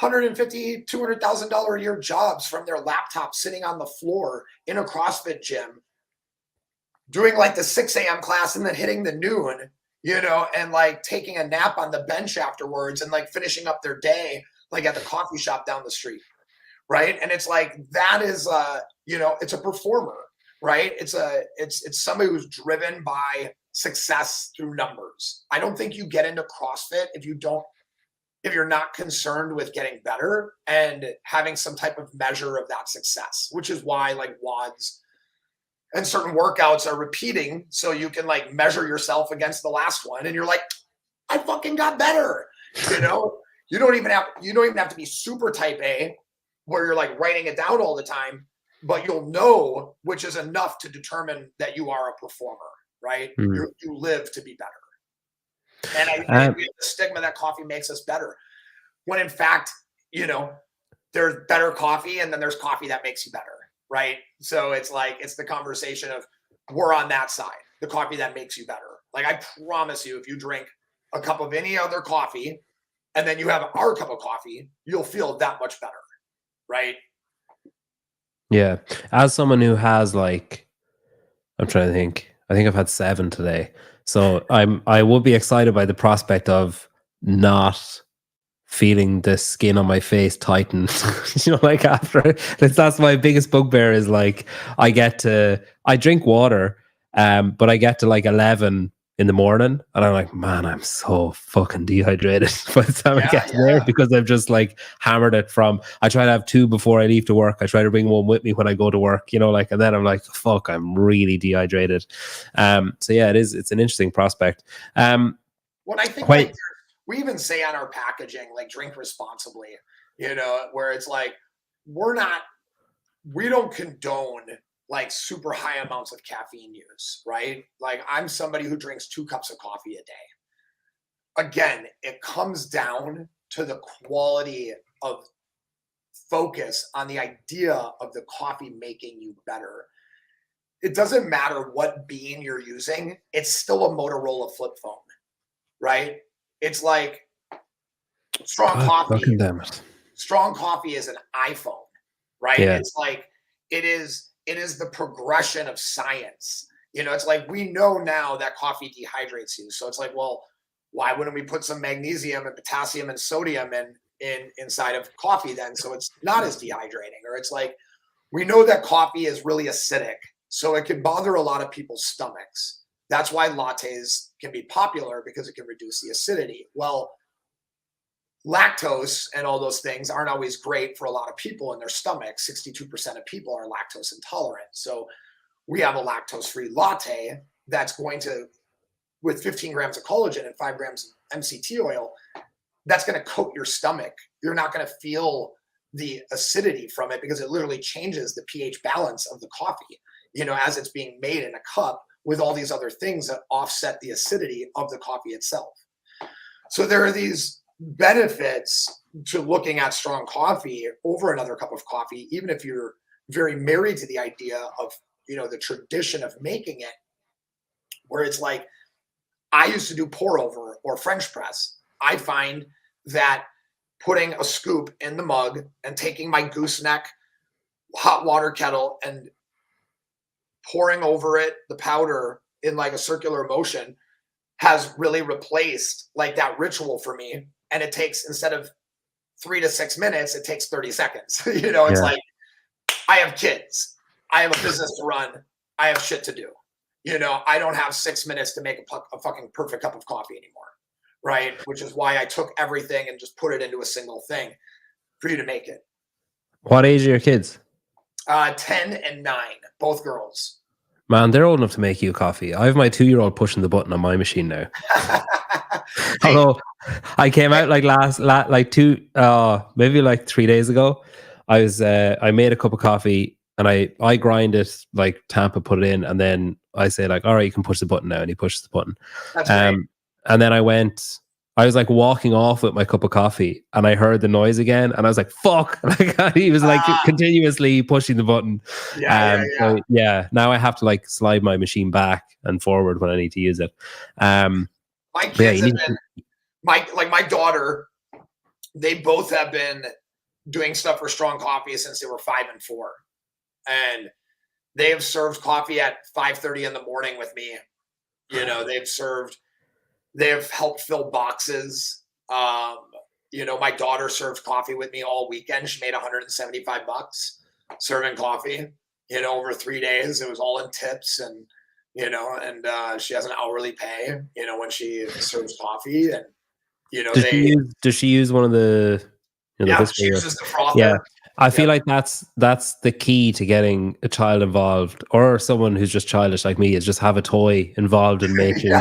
$150,000, $200,000 a year jobs from their laptop, sitting on the floor in a CrossFit gym, doing like the 6 a.m. class and then hitting the noon, you know, and like taking a nap on the bench afterwards, and like finishing up their day like at the coffee shop down the street, right? And it's like, that is you know, it's a performer, right? It's somebody who's driven by success through numbers. I don't think you get into CrossFit if you're not concerned with getting better and having some type of measure of that success, which is why like WODs and certain workouts are repeating, so you can like measure yourself against the last one, and you're like, I fucking got better. You know, you don't even have to be super type A where you're like writing it down all the time. but you'll know, which is enough to determine that you are a performer, right? Mm. You live to be better. And I think Um, we have the stigma that coffee makes us better, when in fact, you know, there's better coffee and then there's coffee that makes you better, right? So it's like, it's the conversation of, we're on that side, the coffee that makes you better. Like, I promise you, if you drink a cup of any other coffee and then you have our cup of coffee, you'll feel that much better, right? yeah. As someone who has like, I'm trying to think. I think I've had 7 today. So I would be excited by the prospect of not feeling the skin on my face tighten. Like after that's my biggest bugbear is like I drink water, but I get to like 11 in the morning and I'm like, man, I'm so fucking dehydrated by the time I Yeah, get there yeah. because I've just like hammered it from. I try to have 2 before I leave to work. I try to bring one with me when I go to work, like, and then I'm like, fuck, I'm really dehydrated. So yeah, it's an interesting prospect. When I think Quite. like, we even say on our packaging, like, drink responsibly, where it's like, we don't condone like super high amounts of caffeine use, right? Like, I'm somebody who drinks 2 cups of coffee a day. Again, it comes down to the quality of focus on the idea of the coffee making you better. It doesn't matter what bean you're using, it's still a Motorola flip phone, right? It's like, strong God coffee fucking damn it. strong coffee is an iPhone, right? Yeah. It's like, it is the progression of science. It's like, we know now that coffee dehydrates you. So it's like, well, why wouldn't we put some magnesium and potassium and sodium inside of coffee then, so it's not as dehydrating? Or it's like, we know that coffee is really acidic, so it can bother a lot of people's stomachs. That's why lattes can be popular, because it can reduce the acidity. Well, lactose and all those things aren't always great for a lot of people in their stomach. 62% of people are lactose intolerant. So we have a lactose-free latte that's going to, with 15 grams of collagen and 5 grams of MCT oil, that's going to coat your stomach. You're not going to feel the acidity from it, because it literally changes the pH balance of the coffee, as it's being made in a cup with all these other things that offset the acidity of the coffee itself. So there are these benefits to looking at strong coffee over another cup of coffee, even if you're very married to the idea of, the tradition of making it, where it's like, I used to do pour over or French press. I find that putting a scoop in the mug and taking my gooseneck hot water kettle and pouring over it the powder in like a circular motion has really replaced like that ritual for me. And it takes, instead of 3 to 6 minutes, it takes 30 seconds. It's Yeah. like, I have kids, I have a business to run, I have shit to do. I don't have 6 minutes to make a fucking perfect cup of coffee anymore, right? Which is why I took everything and just put it into a single thing for you to make it. What age are your kids? 10 and 9, both girls. Man, they're old enough to make you a coffee. I have my 2-year-old pushing the button on my machine now. Although I came out like maybe like 3 days ago. I made a cup of coffee and I grind it like Tampa, put it in, and then I say like, all right, you can push the button now, and he pushes the button. That's great. And then I was like walking off with my cup of coffee and I heard the noise again and I was like, fuck. Like, he was like continuously pushing the button. So yeah, now I have to like slide my machine back and forward when I need to use it. My kids have been, my daughter, they both have been doing stuff for strong coffee since they were 5 and 4. And they have served coffee at 5:30 in the morning with me. They've helped fill boxes. My daughter served coffee with me all weekend. She made $175 serving coffee, over 3 days. It was all in tips, and she has an hourly pay, when she serves coffee. And does she use one of the she uses the frother. Yeah. I feel like that's the key to getting a child involved, or someone who's just childish like me, is just have a toy involved in making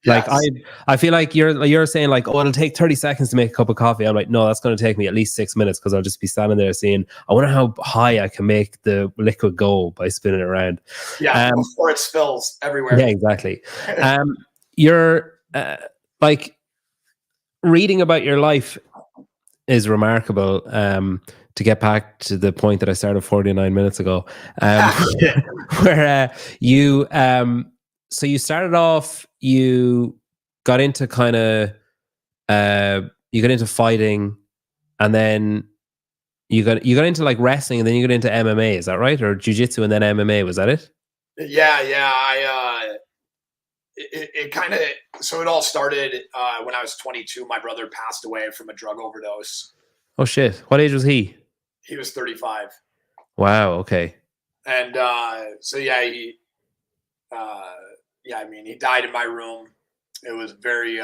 Like Yes. I feel like you're saying like, oh, it'll take 30 seconds to make a cup of coffee. I'm like, no, that's going to take me at least 6 minutes because I'll just be standing there saying, I wonder how high I can make the liquid go by spinning it around. Yeah, before it spills everywhere. Yeah, exactly. You're like reading about your life is remarkable. To get back to the point that I started 49 minutes ago, where you so you started off, you got into kind of you got into fighting, and then you got into like wrestling, and then you got into MMA. Is that right? Or jiu-jitsu and then MMA? Was that it? Yeah. It kind of, so it all started when I was 22. My brother passed away from a drug overdose. Oh shit! What age was he? He was 35. Wow. Okay. And so yeah, I mean, he died in my room. It was very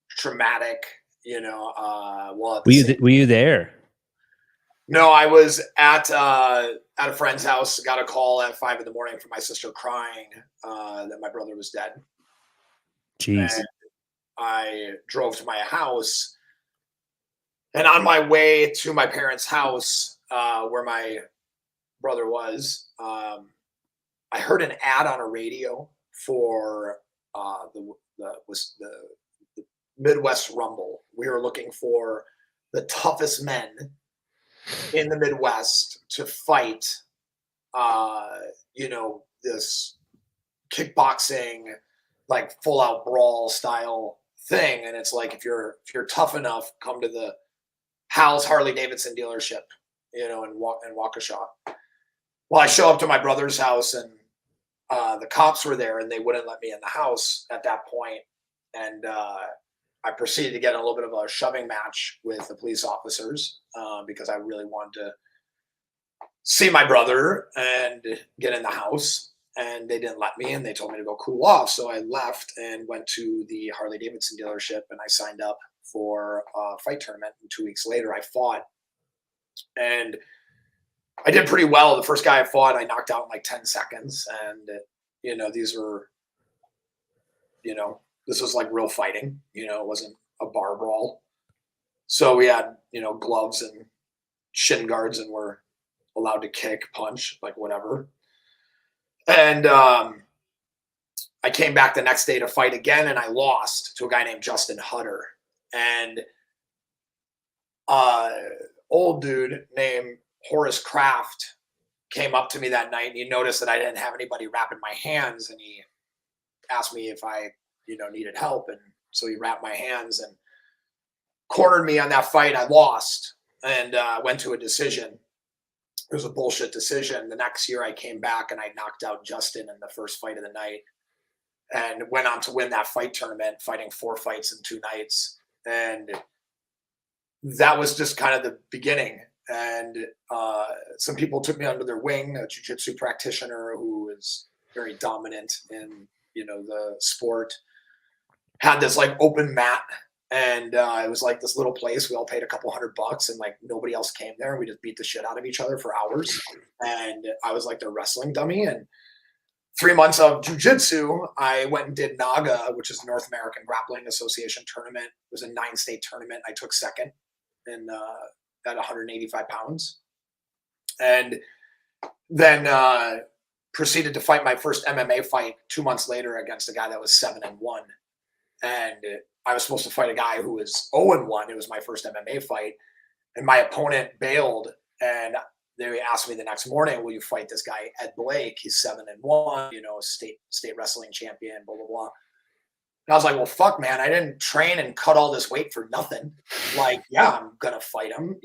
traumatic, well, at the same, Were you there? no, I was at a friend's house, got a call at 5 in the morning from my sister crying that my brother was dead. Jeez. And I drove to my house, and on my way to my parents' house, where my brother was, I heard an ad on a radio for the Midwest Rumble. We were looking for the toughest men in the Midwest to fight, this kickboxing, like full out brawl style thing. And it's like, if you're tough enough, come to the Hal's Harley Davidson dealership, in Waukesha. Well, I show up to my brother's house, and the cops were there, and they wouldn't let me in the house at that point. And I proceeded to get in a little bit of a shoving match with the police officers because I really wanted to see my brother and get in the house. And they didn't let me, and they told me to go cool off. So I left and went to the Harley Davidson dealership, and I signed up for a fight tournament. And 2 weeks later, I fought, and I did pretty well. The first guy I fought, I knocked out in like 10 seconds. And, these were, this was like real fighting, it wasn't a bar brawl. So we had, gloves and shin guards, and we're allowed to kick, punch, like whatever. And I came back the next day to fight again, and I lost to a guy named Justin Hutter. And old dude named Horace Kraft came up to me that night, and he noticed that I didn't have anybody wrapping my hands, and he asked me if I, needed help. And so he wrapped my hands and cornered me on that fight. I lost and went to a decision. It was a bullshit decision. The next year I came back and I knocked out Justin in the first fight of the night and went on to win that fight tournament, fighting 4 fights in 2 nights. And that was just kind of the beginning. And some people took me under their wing, a jiu-jitsu practitioner who is very dominant in, the sport, had this like open mat. And it was like this little place. We all paid a couple $100, and like nobody else came there. We just beat the shit out of each other for hours. And I was like the wrestling dummy. And 3 months of jujitsu, I went and did NAGA, which is North American Grappling Association tournament. It was a 9-state tournament. I took second in at 185 pounds. And then proceeded to fight my first MMA fight 2 months later against a guy that was 7-1. And I was supposed to fight a guy who was 0-1. It was my first MMA fight. And my opponent bailed. And they asked me the next morning, will you fight this guy, Ed Blake? He's 7-1, state wrestling champion, blah, blah, blah. And I was like, well, fuck, man. I didn't train and cut all this weight for nothing. Like, yeah, I'm going to fight him,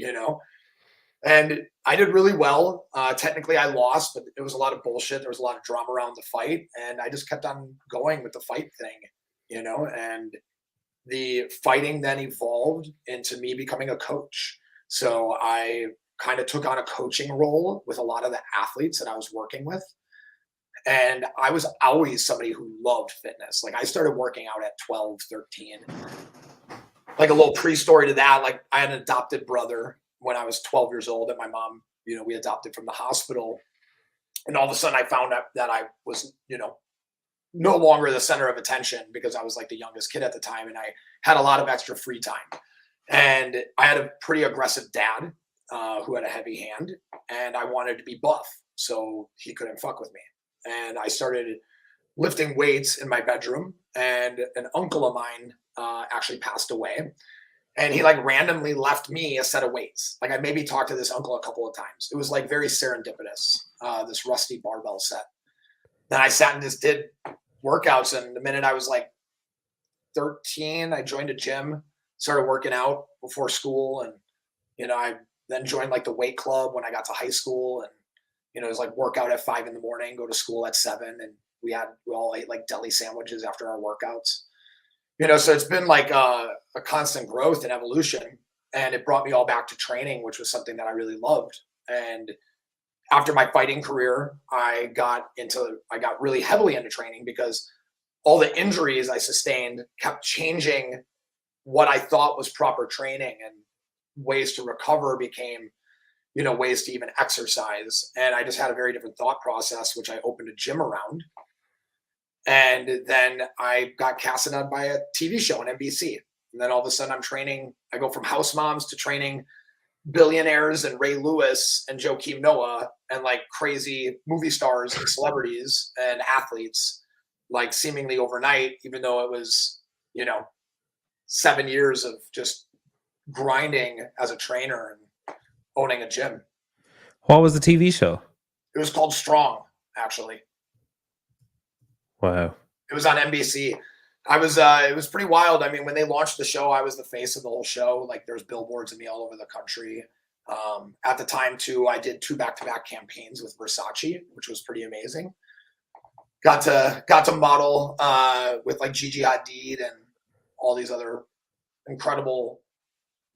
And I did really well. Technically, I lost, but it was a lot of bullshit. There was a lot of drama around the fight. And I just kept on going with the fight thing, and the fighting then evolved into me becoming a coach. So I kind of took on a coaching role with a lot of the athletes that I was working with. And I was always somebody who loved fitness. Like I started working out at 12, 13. Like a little pre-story to that, like I had an adopted brother when I was 12 years old that my mom, we adopted from the hospital. And all of a sudden I found out that I was, no longer the center of attention because I was like the youngest kid at the time and I had a lot of extra free time. And I had a pretty aggressive dad who had a heavy hand, and I wanted to be buff, so he couldn't fuck with me. And I started lifting weights in my bedroom, and an uncle of mine actually passed away. And he like randomly left me a set of weights. Like I maybe talked to this uncle a couple of times. It was like very serendipitous, this rusty barbell set. Then I sat and just did workouts. And the minute I was like 13, I joined a gym, started working out before school. And, I then joined like the weight club when I got to high school. And, it was like workout at 5 a.m, go to school at 7. And we all ate like deli sandwiches after our workouts. So it's been like a constant growth and evolution. And it brought me all back to training, which was something that I really loved. And after my fighting career, I got really heavily into training because all the injuries I sustained kept changing what I thought was proper training, and ways to recover became, ways to even exercise. And I just had a very different thought process, which I opened a gym around. And then I got casted on by a TV show on NBC. And then all of a sudden I'm training. I go from house moms to training billionaires and Ray Lewis and Joakim Noah and like crazy movie stars and celebrities and athletes, like seemingly overnight, even though it was, 7 years of just grinding as a trainer and owning a gym. What was the TV show? It was called Strong, actually. Wow. It was on NBC. It was pretty wild. I mean, when they launched the show, I was the face of the whole show. Like there's billboards of me all over the country. At the time too, I did 2 back-to-back campaigns with Versace, which was pretty amazing. Got to model with like Gigi Hadid and all these other incredible,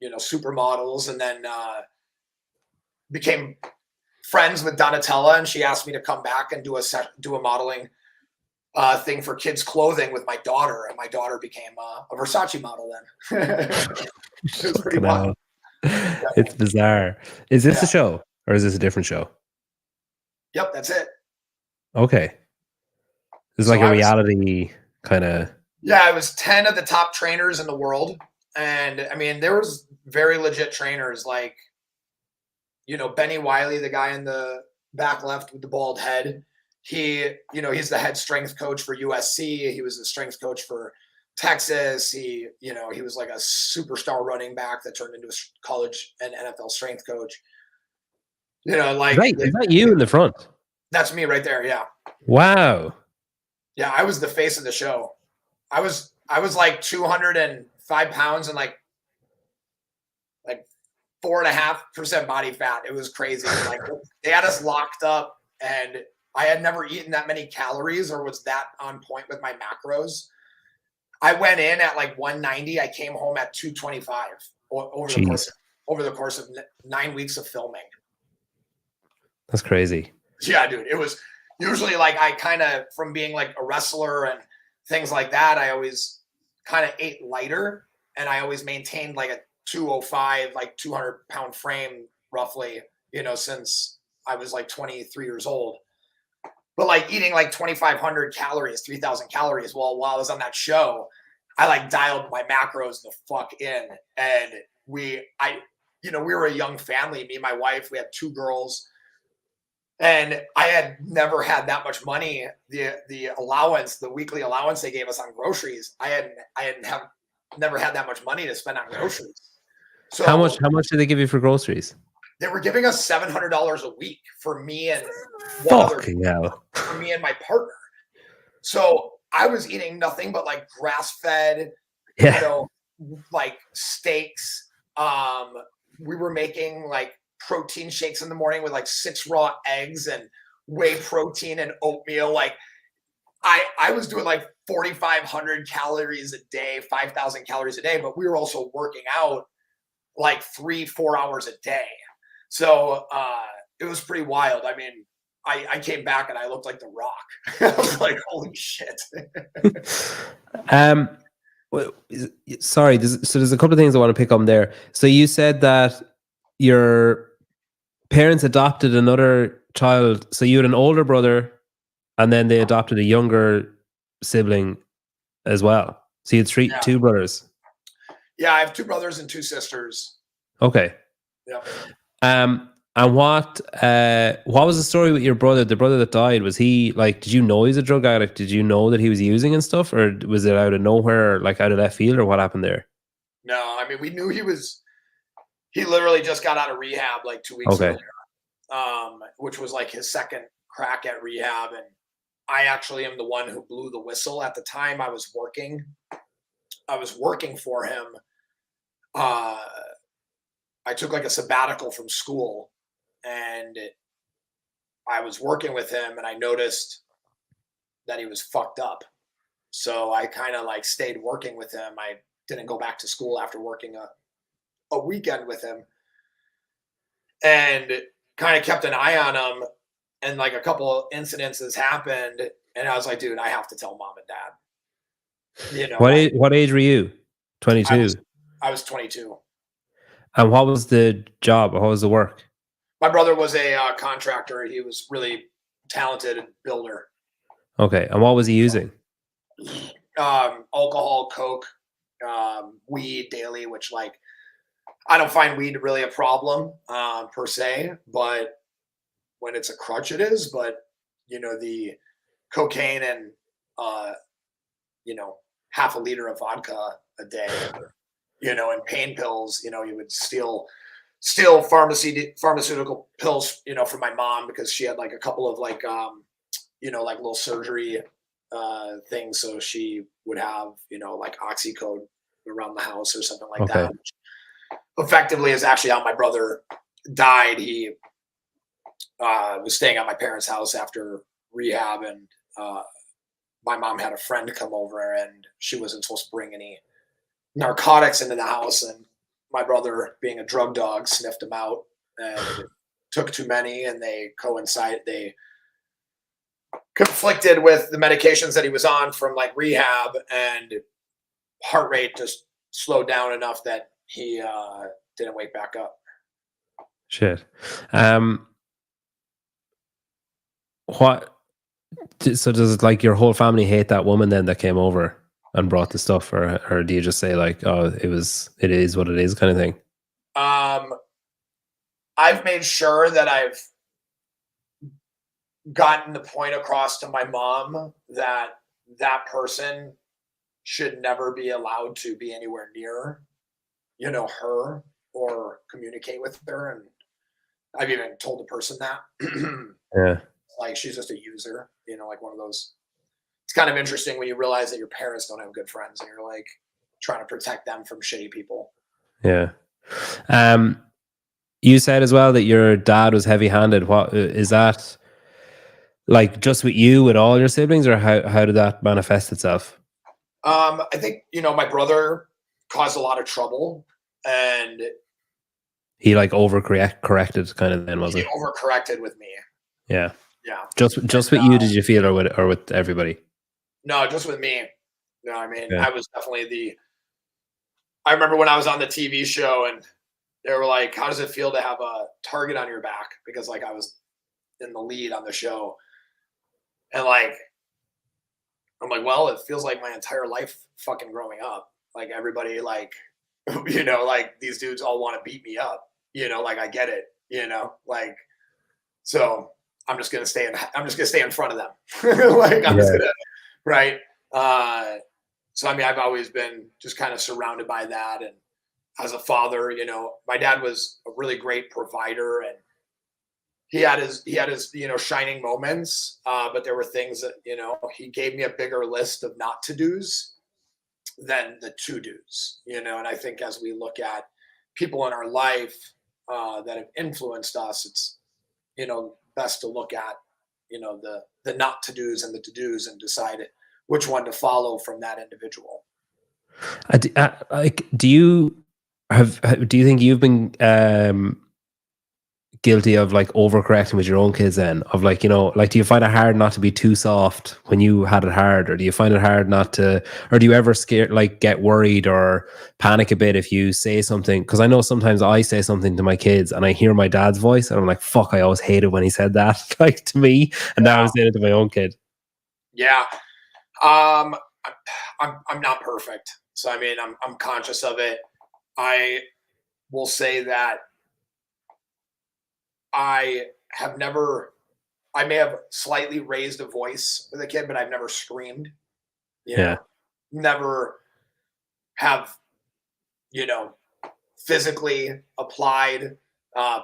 supermodels, and then became friends with Donatella, and she asked me to come back and do a modeling thing for kids' clothing with my daughter, and my daughter became a Versace model then. It was pretty wild. It's bizarre. Is this a show or is this a different show? Yep, that's it. Okay. It's like a reality kind of. Yeah, I was 10 of the top trainers in the world. And I mean, there was very legit trainers like, Benny Wiley, the guy in the back left with the bald head. He, he's the head strength coach for USC. He was the strength coach for Texas. He was like a superstar running back that turned into a college and NFL strength coach. Like is that you in the front? That's me right there. Yeah. Wow. Yeah, I was the face of the show. I was like 205 pounds and like 4.5% body fat. It was crazy. Like they had us locked up, and I had never eaten that many calories or was that on point with my macros. I went in at like 190. I came home at 225 over the course of 9 weeks of filming. That's crazy. Yeah, dude. It was usually like I kind of, from being like a wrestler and things like that, I always kind of ate lighter, and I always maintained like a 205, like 200-pound frame roughly, since I was like 23 years old. But like eating like 2,500 calories, 3,000 calories. Well, while I was on that show, I like dialed my macros the fuck in. And we were a young family, me and my wife, we had 2 girls. And I had never had that much money. The allowance, the weekly allowance they gave us on groceries, I never had that much money to spend on groceries. So how much did they give you for groceries? They were giving us $700 a week for me and for me and my partner. So I was eating nothing but like grass-fed, like steaks. We were making like protein shakes in the morning with like 6 raw eggs and whey protein and oatmeal. Like I was doing like 4,500 calories a day, 5,000 calories a day, but we were also working out like 3-4 hours a day. So it was pretty wild. I mean, I came back and I looked like The Rock. I was like, holy shit. Sorry, there's a couple of things I want to pick up there. So you said that your parents adopted another child. So you had an older brother, and then they adopted a younger sibling as well. So you had Yeah. two brothers. Yeah, I have 2 brothers and 2 sisters. Okay. Yep. And what was the story with your brother? The brother that died, was he like? Did you know he's a drug addict? Did you know that he was using and stuff, or was it out of nowhere, like out of left field, or what happened there? No, I mean, we knew he was. He literally just got out of rehab like 2 weeks Okay. earlier, which was like his second crack at rehab, and I actually am the one who blew the whistle. At the time, I was working for him. I took like a sabbatical from school, and I was working with him, and I noticed that he was fucked up. So I kind of like stayed working with him. I didn't go back to school after working a weekend with him, and kind of kept an eye on him. And like a couple of incidences happened, and I was like, dude, I have to tell mom and dad. You know, what age were you? 22. I was 22. And what was the job? What was the work? My brother was a contractor. He was really talented builder. Okay. And what was he using? Alcohol, coke, weed daily, which like I don't find weed really a problem per se, but when it's a crutch, it is. But you know, the cocaine and you know, half a liter of vodka a day, you know, and pain pills. You know, you would steal pharmaceutical pills, you know, from my mom because she had like a couple of like you know, like little surgery things, so she would have, you know, like oxycodone around the house or something like that, which effectively is actually how my brother died. He was staying at my parents' house after rehab, and my mom had a friend come over, and she wasn't supposed to bring any narcotics into the house, and my brother, being a drug dog, sniffed them out and took too many, and they conflicted with the medications that he was on from like rehab, and heart rate just slowed down enough that he didn't wake back up. Shit. What? So does like your whole family hate that woman then that came over and brought the stuff, or do you just say like, oh, it is what it is kind of thing? I've made sure that I've gotten the point across to my mom that that person should never be allowed to be anywhere near, you know, her or communicate with her. And I've even told the person that. Yeah. Like, she's just a user, you know, like one of those. It's kind of interesting when you realize that your parents don't have good friends and you're like trying to protect them from shitty people. Yeah. You said as well that your dad was heavy-handed. What is that? Like just with you, with all your siblings, or how did that manifest itself? I think, you know, my brother caused a lot of trouble, and he like corrected kind of then, was it? He overcorrected with me. Yeah. Yeah. Just with you, did you feel, or with everybody? No, just with me. No, I mean, I was definitely I remember when I was on the TV show and they were like, how does it feel to have a target on your back? Because like I was in the lead on the show. And like, I'm like, well, it feels like my entire life fucking growing up. Like everybody, like, you know, like these dudes all want to beat me up, you know, like I get it, you know, like, so I'm just going to stay in front of them. Like I'm just going to, right. So, I mean, I've always been just kind of surrounded by that. And as a father, you know, my dad was a really great provider, and he had his, you know, shining moments. But there were things that, you know, he gave me a bigger list of not to do's than the to do's, you know. And I think as we look at people in our life that have influenced us, it's, you know, best to look at, you know, the not to do's and the to do's and decide which one to follow from that individual. Like, do you think you've been guilty of like overcorrecting with your own kids then? Of like, you know, like, do you find it hard not to be too soft when you had it hard, or do you find it hard not to, or do you ever get worried or panic a bit if you say something? Because I know sometimes I say something to my kids and I hear my dad's voice and I'm like, fuck, I always hated when he said that like to me, and now I'm saying it to my own kid. Yeah. Um, I'm not perfect, so I mean, I'm conscious of it. I will say that I have never. I may have slightly raised a voice with a kid, but I've never screamed. You Yeah. know, never have physically applied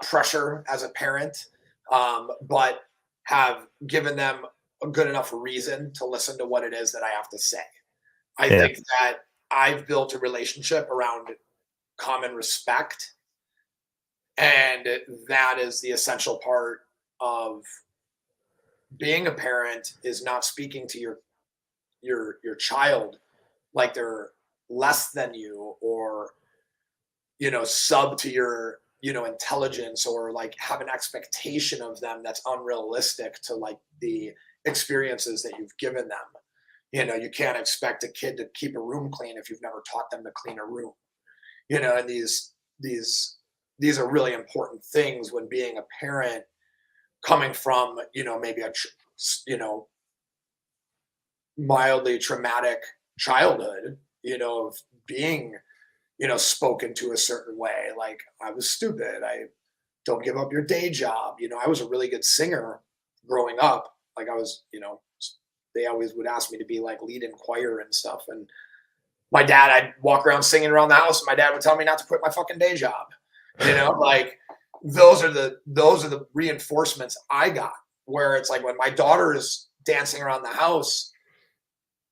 pressure as a parent, but have given them a good enough reason to listen to what it is that I have to say. I Yeah. think that I've built a relationship around common respect, and that is the essential part of being a parent is not speaking to your child like they're less than you or sub to your intelligence or like have an expectation of them that's unrealistic to like the experiences that you've given them. You can't expect a kid to keep a room clean if you've never taught them to clean a room. And these are really important things when being a parent coming from maybe a mildly traumatic childhood, of being spoken to a certain way. Like, I was stupid. I don't give up your day job. I was a really good singer growing up. Like, I was, they always would ask me to be like lead in choir and stuff. And my dad, I'd walk around singing around the house, and my dad would tell me not to quit my fucking day job. Like those are the reinforcements I got. Where it's like when my daughter is dancing around the house,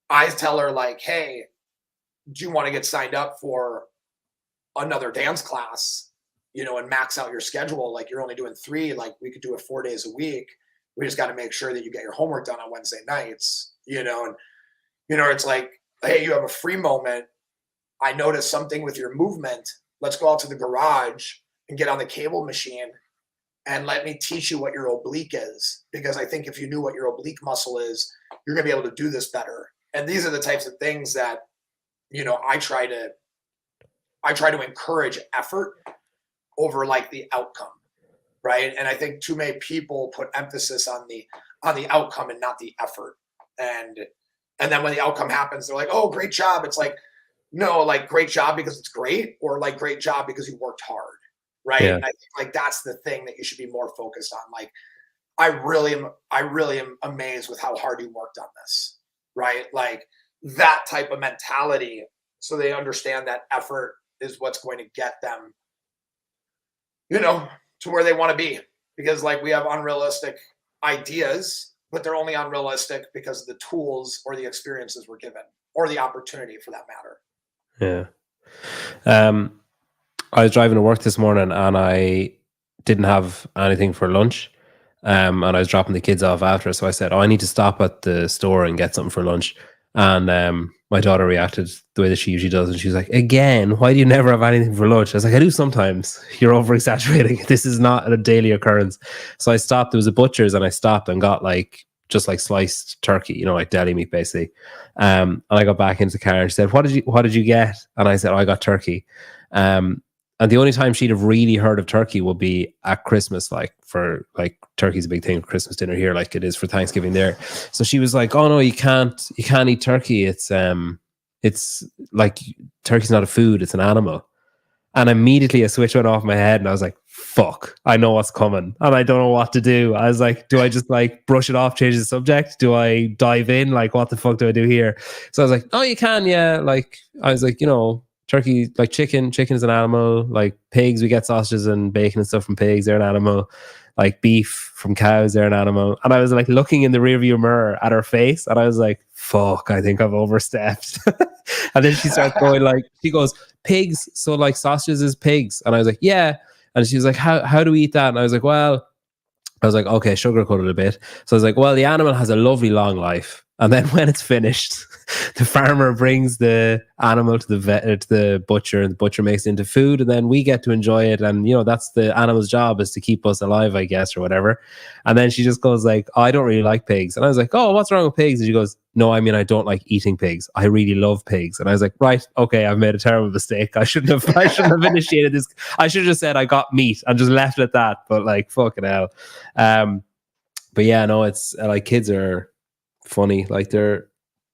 I tell her like, hey, do you want to get signed up for another dance class, and max out your schedule? Like, you're only doing 3, like we could do it 4 days a week. We just got to make sure that you get your homework done on Wednesday nights, and it's like, hey, you have a free moment. I noticed something with your movement. Let's go out to the garage and get on the cable machine and let me teach you what your oblique is. Because I think if you knew what your oblique muscle is, you're going to be able to do this better. And these are the types of things that, I try to encourage effort over like the outcome. Right. And I think too many people put emphasis on the outcome and not the effort. And then when the outcome happens, they're like, oh, great job. It's like, no, like great job because it's great, or like great job because you worked hard. Right. Yeah. And I think like that's the thing that you should be more focused on. Like, I really am amazed with how hard you worked on this. Right. Like that type of mentality. So they understand that effort is what's going to get them, to where they want to be. Because like we have unrealistic ideas, but they're only unrealistic because of the tools or the experiences we're given, or the opportunity for that matter. Yeah. I was driving to work this morning and I didn't have anything for lunch. And I was dropping the kids off after. So I said, oh, I need to stop at the store and get something for lunch. And my daughter reacted the way that she usually does. And she was like, again, why do you never have anything for lunch? I was like, I do sometimes. You're over exaggerating. This is not a daily occurrence. So I stopped. There was a butcher's and I stopped and got just like sliced turkey, like deli meat basically. And I got back into the car and she said, what did you get? And I said, oh, I got turkey. And the only time she'd have really heard of turkey would be at Christmas, turkey's a big thing for Christmas dinner here, like it is for Thanksgiving there. So she was like, oh no, you can't eat turkey. It's like turkey's not a food, it's an animal. And immediately a switch went off my head and I was like, fuck, I know what's coming and I don't know what to do. I was like, do I just like brush it off, change the subject? Do I dive in? Like, what the fuck do I do here? So I was like, oh, you can, yeah. Like, I was like, turkey, like chicken is an animal. Like pigs, we get sausages and bacon and stuff from pigs, they're an animal. Like beef from cows, they're an animal. And I was like looking in the rearview mirror at her face and I was like, fuck, I think I've overstepped. And then she starts going like, she goes, pigs, so like sausages is pigs. And I was like, yeah. And she was like, how do we eat that? And I was like, okay, sugarcoat it a bit. So I was like, well, the animal has a lovely long life. And then when it's finished, the farmer brings the animal to the butcher, and the butcher makes it into food, and then we get to enjoy it. And that's the animal's job, is to keep us alive, I guess, or whatever. And then she just goes like, oh, I don't really like pigs. And I was like, oh, what's wrong with pigs? And she goes, no, I mean, I don't like eating pigs. I really love pigs. And I was like, right, okay, I've made a terrible mistake. I shouldn't have initiated this. I should have just said I got meat and just left it at that. But like, fucking hell. But yeah, no, it's like kids are funny. Like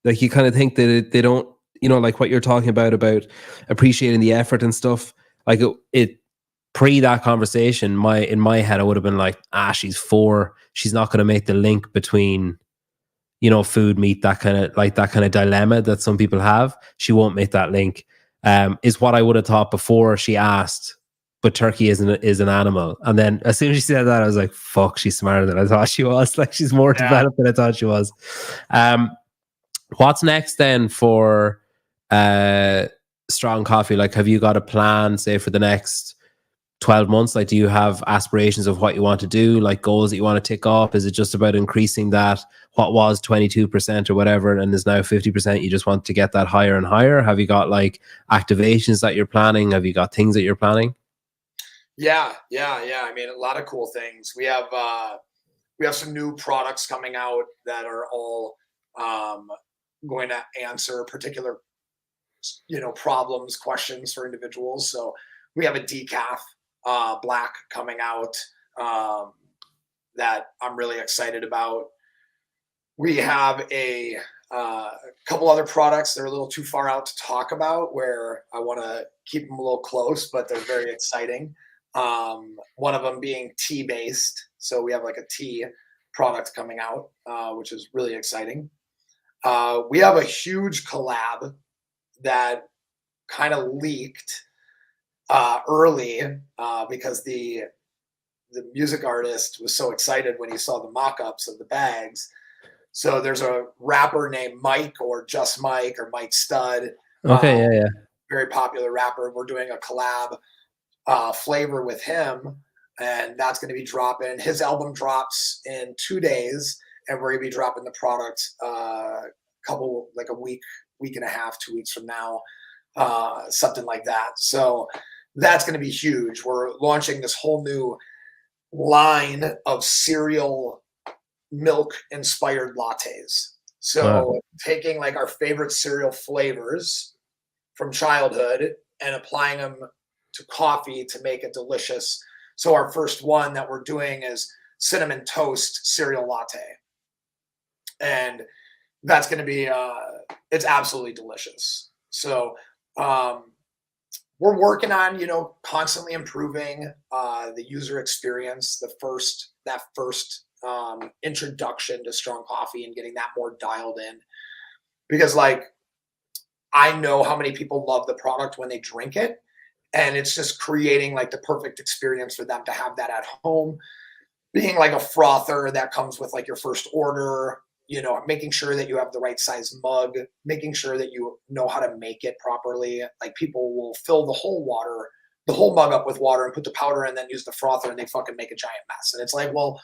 Like you kind of think that they don't, like what you're talking about appreciating the effort and stuff. Like it pre that conversation, in my head, I would have been like, she's 4. She's not going to make the link between, food, meat, that kind of dilemma that some people have. She won't make that link. Is what I would have thought before she asked. But turkey is an animal. And then as soon as she said that, I was like, fuck, she's smarter than I thought she was. Like she's more developed than I thought she was. What's next then for Strong Coffee? Like, have you got a plan, say, for the next 12 months? Like, do you have aspirations of what you want to do, like goals that you want to tick off? Is it just about increasing that, what was 22% or whatever, and is now 50%? You just want to get that higher and higher? Have you got like activations that you're planning? Have you got things that you're planning? Yeah. I mean, a lot of cool things. We have some new products coming out that are all going to answer particular, problems, questions for individuals. So we have a decaf black coming out that I'm really excited about. We have a couple other products that are a little too far out to talk about, where I want to keep them a little close, but they're very exciting. One of them being tea based. So we have like a tea product coming out, which is really exciting. We have a huge collab that kind of leaked early because the music artist was so excited when he saw the mock-ups of the bags. So there's a rapper named Mike, or Just Mike, or Mike Stud. Okay, yeah. Very popular rapper. We're doing a collab flavor with him, and that's going to be dropping. His album drops in 2 days, and we're going to be dropping the product a week and a half, 2 weeks from now, something like that. So that's going to be huge. We're launching this whole new line of cereal milk inspired lattes. So taking like our favorite cereal flavors from childhood and applying them to coffee to make it delicious. So our first one that we're doing is cinnamon toast cereal latte. And that's going to be, it's absolutely delicious. So we're working on, constantly improving the user experience, that first introduction to strong coffee, and getting that more dialed in. Because like, I know how many people love the product when they drink it, and it's just creating like the perfect experience for them to have that at home, being like a frother that comes with like your first order, making sure that you have the right size mug, making sure that you know how to make it properly. Like people will fill the whole mug up with water and put the powder and then use the frother, and they fucking make a giant mess. And it's like, well,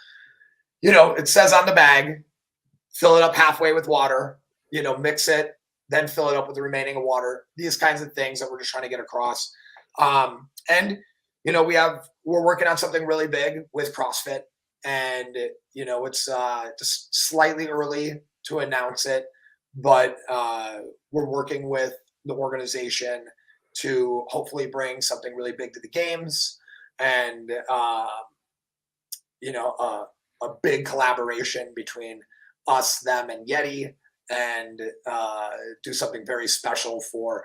it says on the bag, fill it up halfway with water, mix it, then fill it up with the remaining water. These kinds of things that we're just trying to get across. And we're working on something really big with CrossFit, and it's just slightly early to announce it, but we're working with the organization to hopefully bring something really big to the games, and a big collaboration between us, them, and Yeti, and do something very special for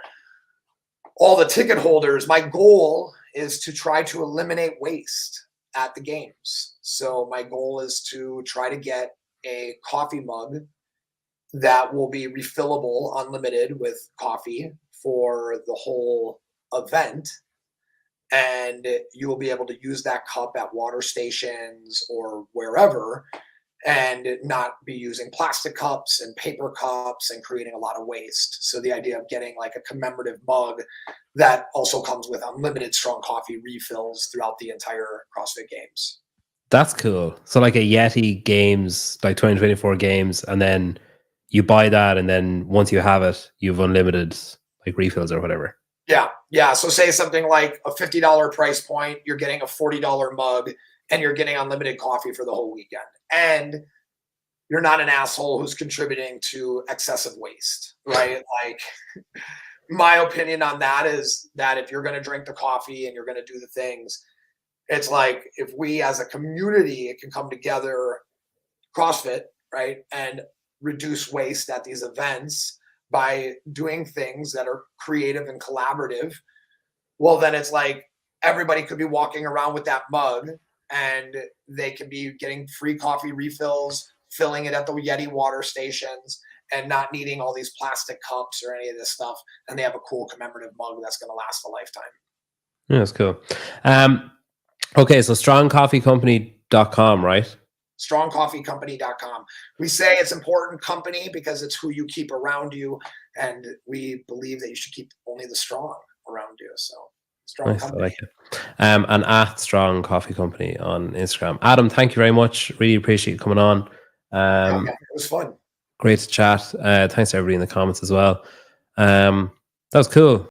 all the ticket holders. My goal is to try to eliminate waste at the games. So my goal is to try to get a coffee mug that will be refillable, unlimited with coffee for the whole event. And you will be able to use that cup at water stations or wherever, and not be using plastic cups and paper cups and creating a lot of waste. So the idea of getting like a commemorative mug that also comes with unlimited strong coffee refills throughout the entire CrossFit Games. That's cool. So like a Yeti Games, like 2024 games, and then you buy that, and then once you have it, you've unlimited like refills or whatever. Yeah. So say something like a $50 price point, you're getting a $40 mug, and you're getting unlimited coffee for the whole weekend. And you're not an asshole who's contributing to excessive waste, right? Like, my opinion on that is that if you're going to drink the coffee and you're going to do the things, it's like, if we as a community can come together, CrossFit, right, and reduce waste at these events by doing things that are creative and collaborative, well, then it's like everybody could be walking around with that mug and they could be getting free coffee refills, filling it at the Yeti water stations, and not needing all these plastic cups or any of this stuff. And they have a cool commemorative mug that's going to last a lifetime. Yeah, that's cool. Okay, so strongcoffeecompany.com, right? Strongcoffeecompany.com. We say it's important company because it's who you keep around you, and we believe that you should keep only the strong around you. So strong Nice, company. I like it. And at Strong Coffee Company on Instagram. Adam, thank you very much. Really appreciate you coming on. Yeah, it was fun. Great to chat. Thanks to everybody in the comments as well. That was cool.